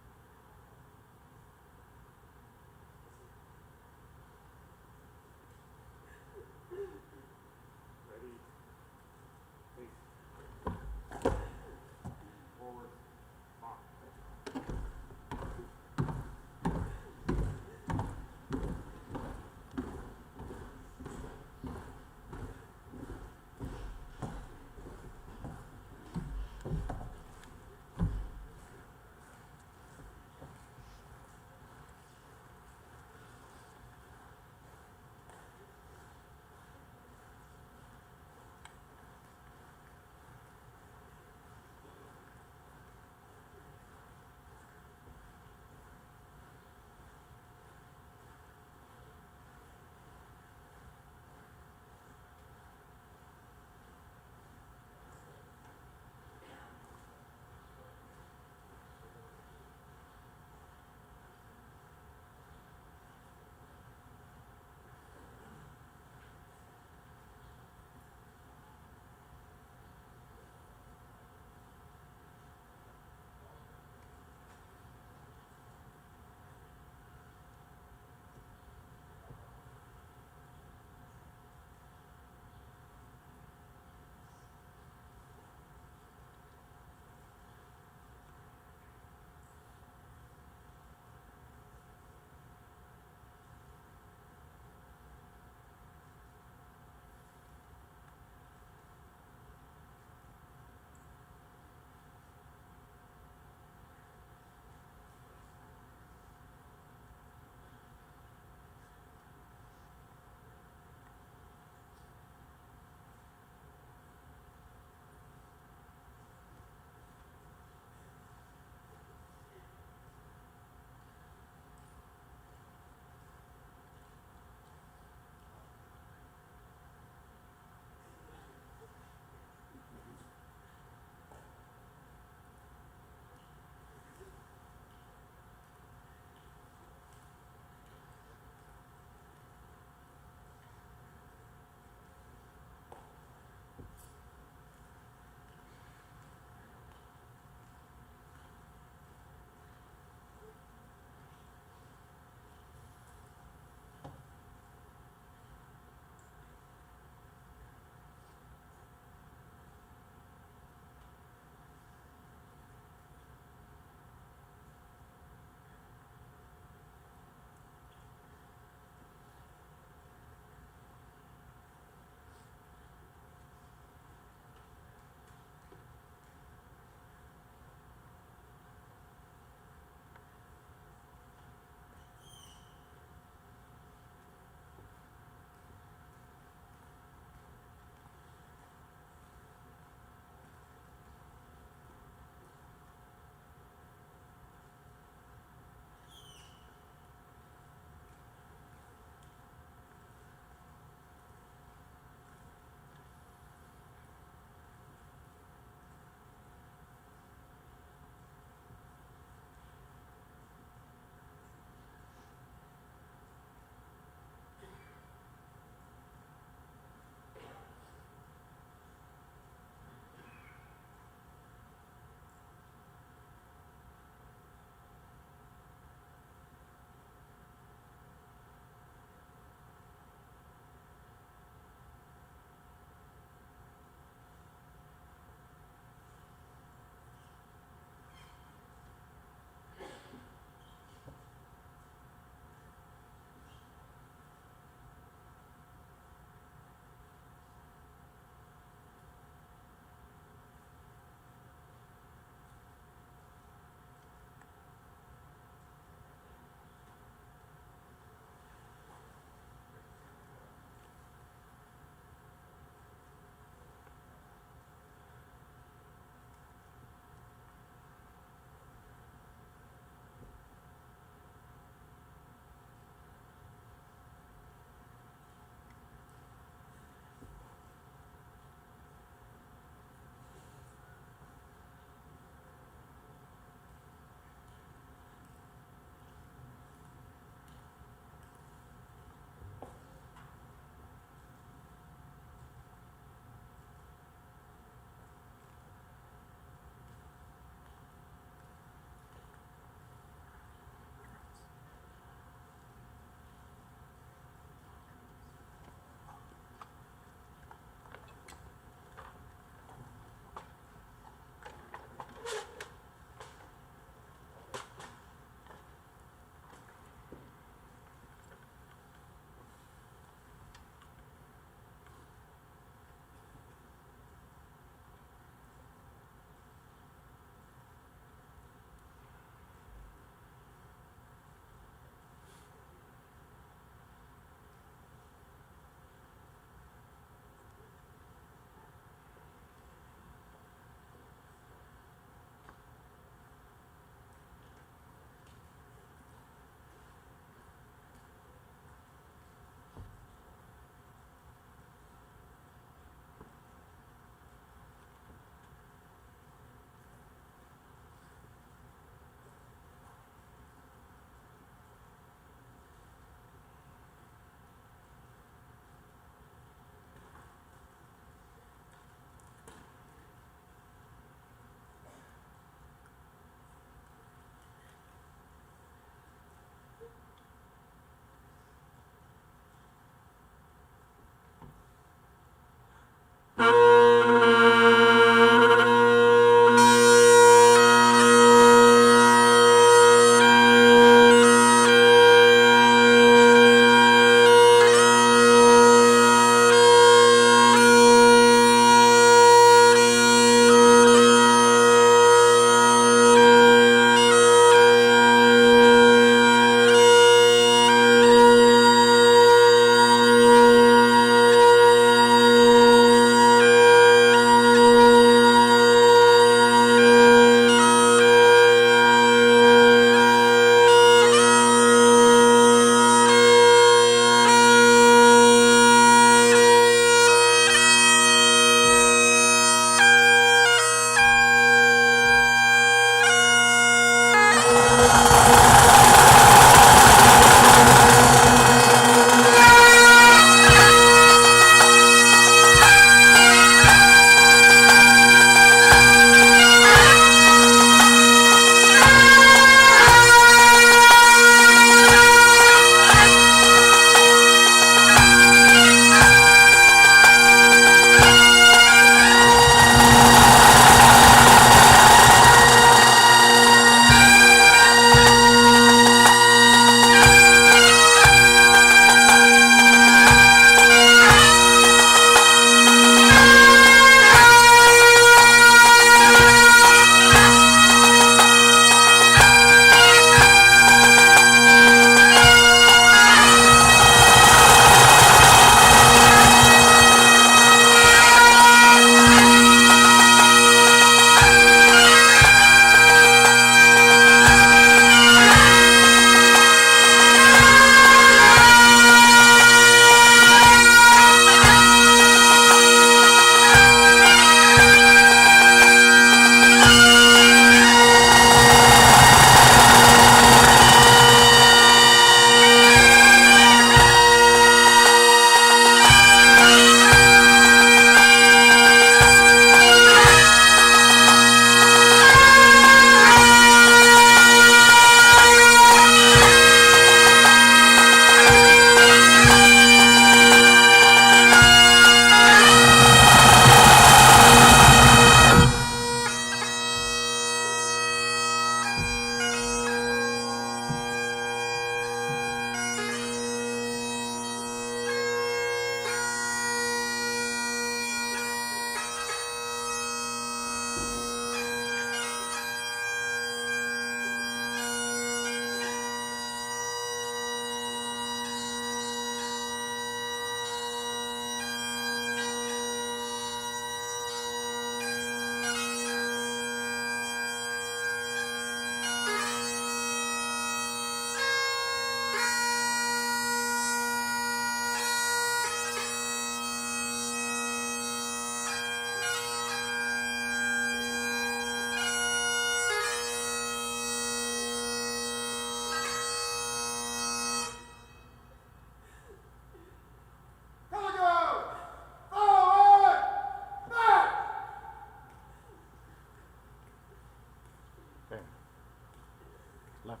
Left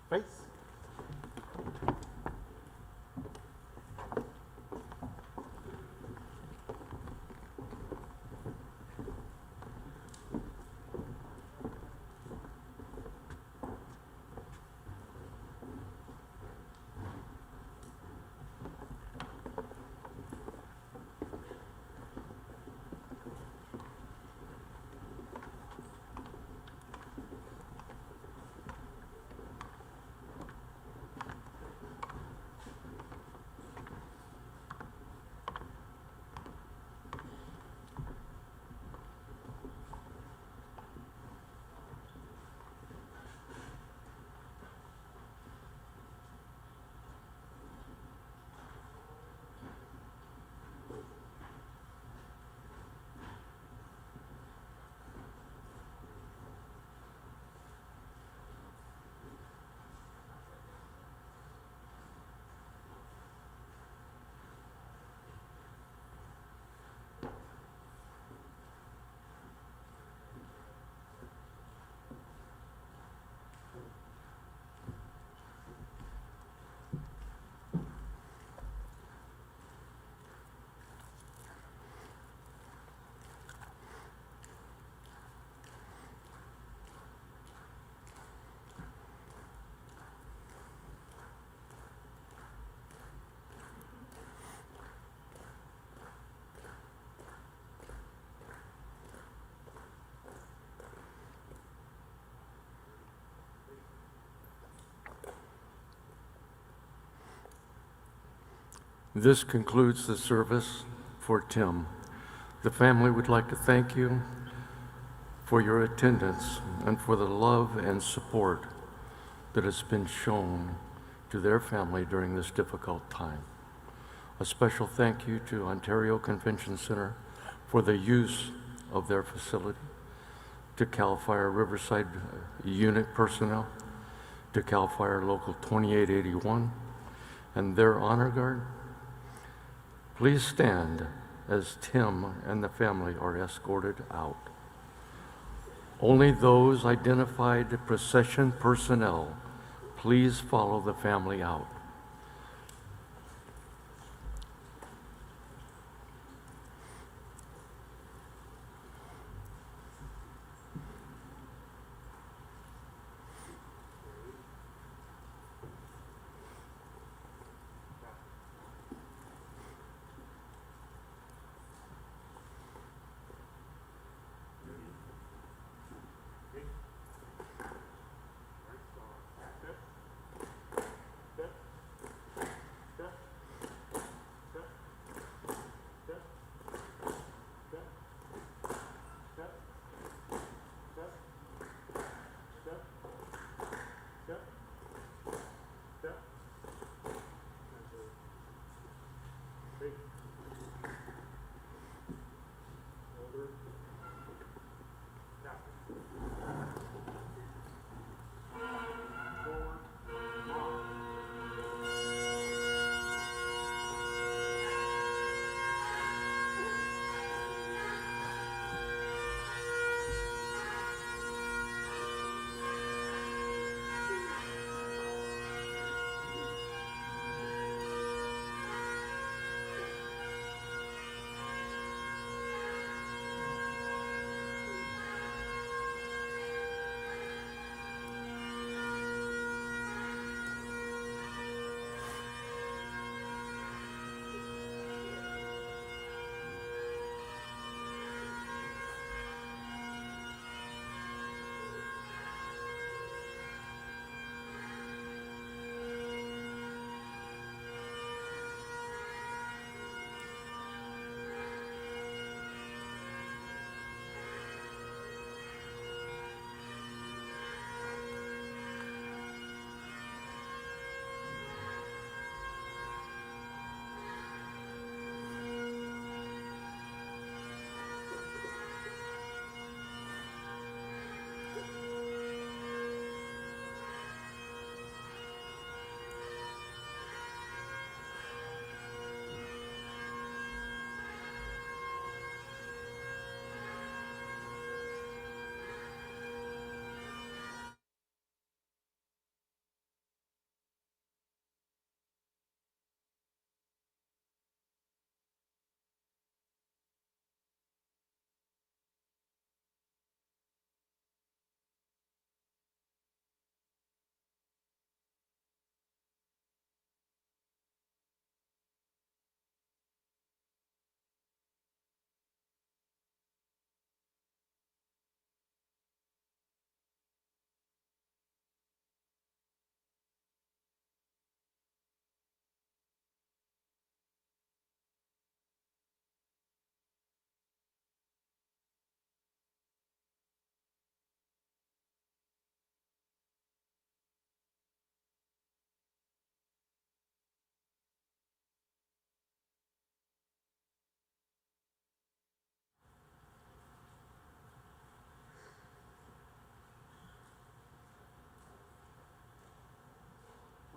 face. This concludes the service for Tim. The family would like to thank you for your attendance and for the love and support that has been shown to their family during this difficult time. A special thank you to Ontario Convention Center for the use of their facility, to CAL FIRE Riverside unit personnel, to CAL FIRE Local 2881 and their honor guard. Please stand as Tim and the family are escorted out. Only those identified procession personnel, please follow the family out.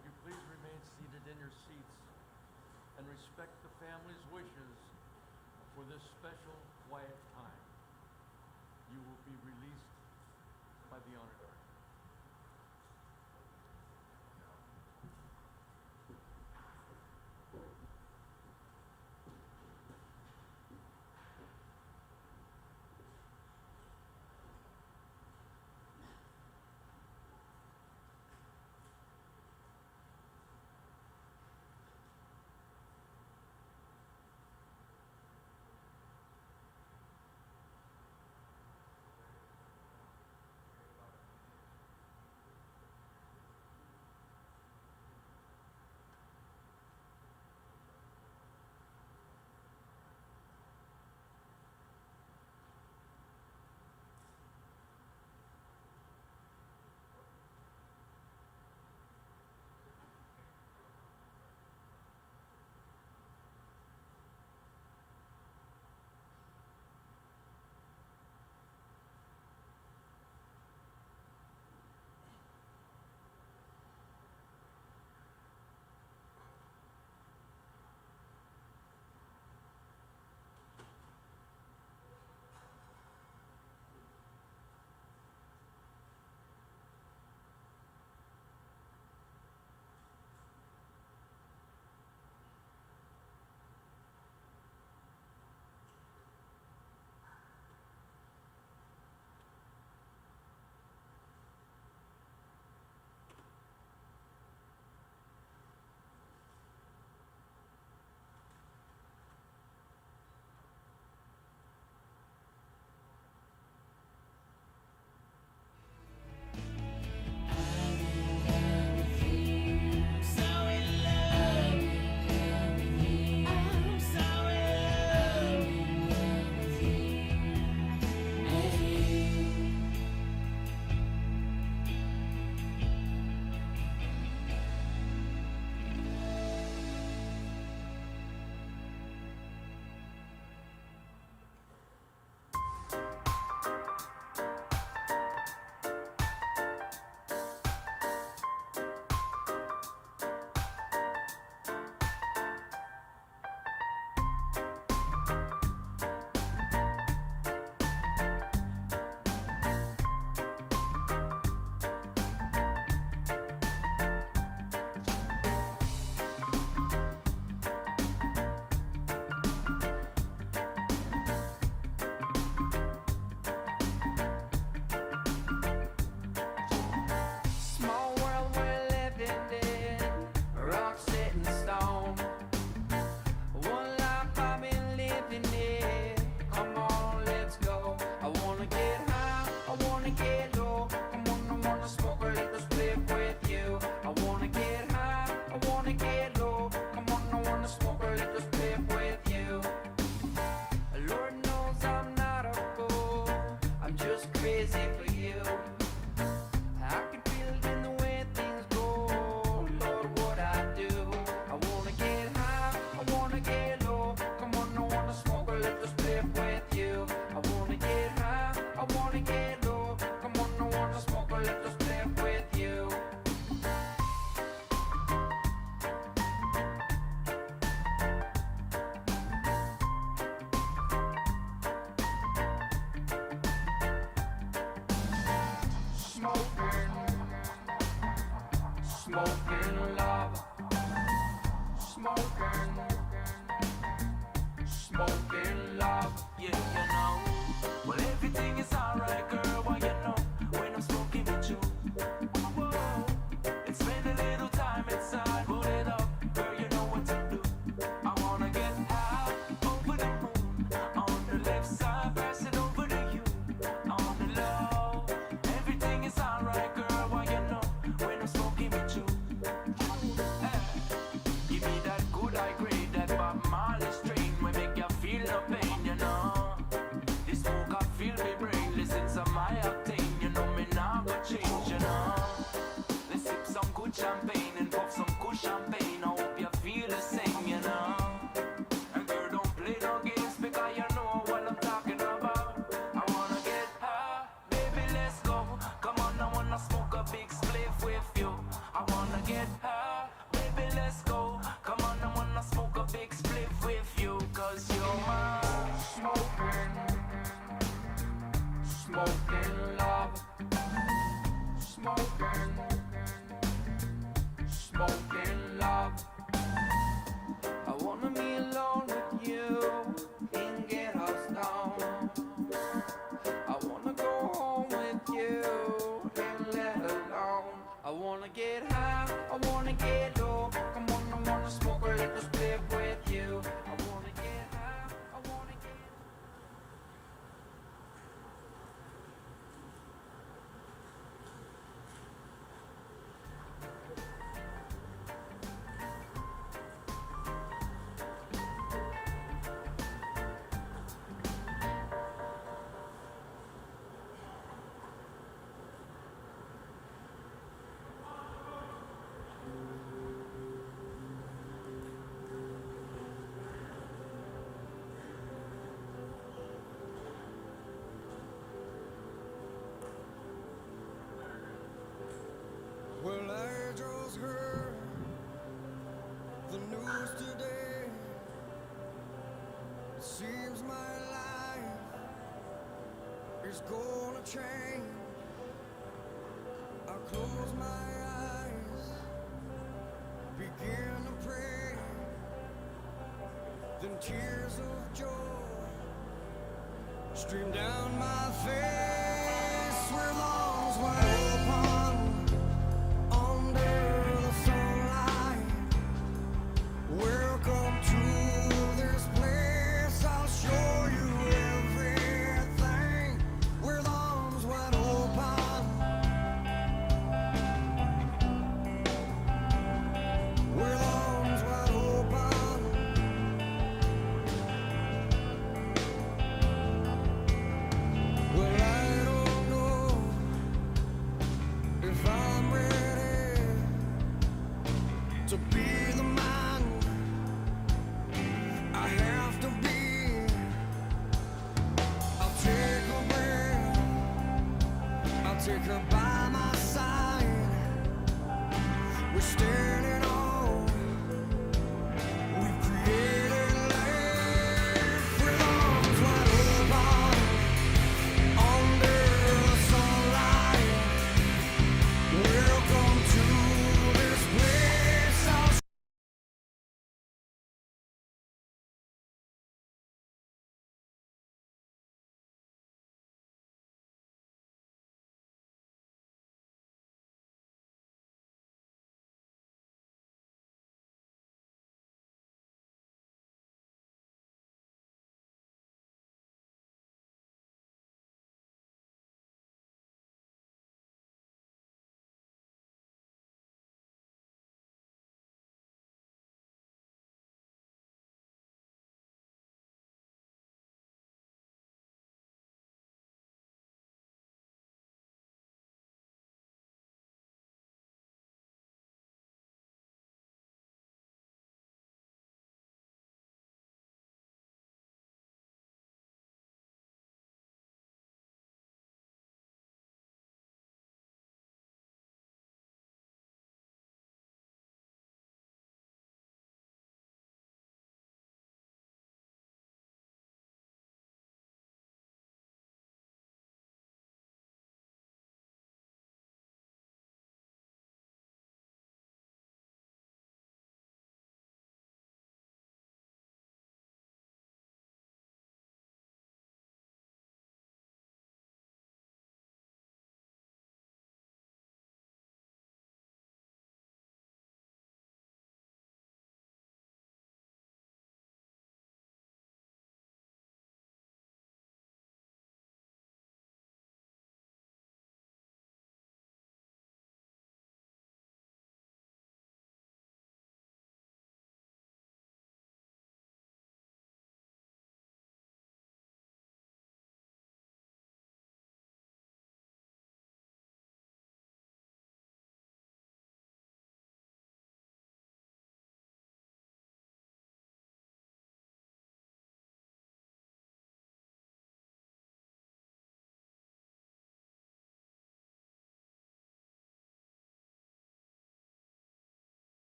Would you please remain seated in your seats and respect the family's wishes for this special, quiet time? You will be released by the honor guard. Smoking love, smoking love, yeah, you know. Well, everything is alright, girl, why you know when I'm smoking with you. Whoa, let's spend a little time inside, roll it up, girl, you know what to do. I wanna get high over the moon, on the left side, pass it over to you, on the low. Everything is alright, girl, why you know when I'm smoking with you. Give me that good high grade, that Bob Marley strain, will make you feel no pain, you know. This smoke I feel me brain, listen to my octane, you know me now go change, you know. Let's sip some good champagne and puff some good champagne, I hope you feel the same, you know. And girl, don't play no games because you know what I'm talking about. I wanna get high, baby, let's go. Come on, I wanna smoke a big spliff with you. I wanna get high, baby, let's go. Come on, I wanna smoke a big spliff with you, cause you're my smoking love, smoking love. I wanna be alone with you and get us down. I wanna go home with you and let alone. I wanna get high, I wanna get low. Come on, I wanna smoke a little spliff with you. I wanna get high, I wanna get. Well, I just heard the news today. It seems my life is gonna change. I close my eyes, begin to pray. Then tears of joy stream down my face. Where lungs wide open under the sunlight. Welcome to this place. I'll show you everything. With arms wide open. With arms wide open. Well, I don't know if I'm ready to be the man I have to be. I'll take her breath, I'll take her by my side. We stay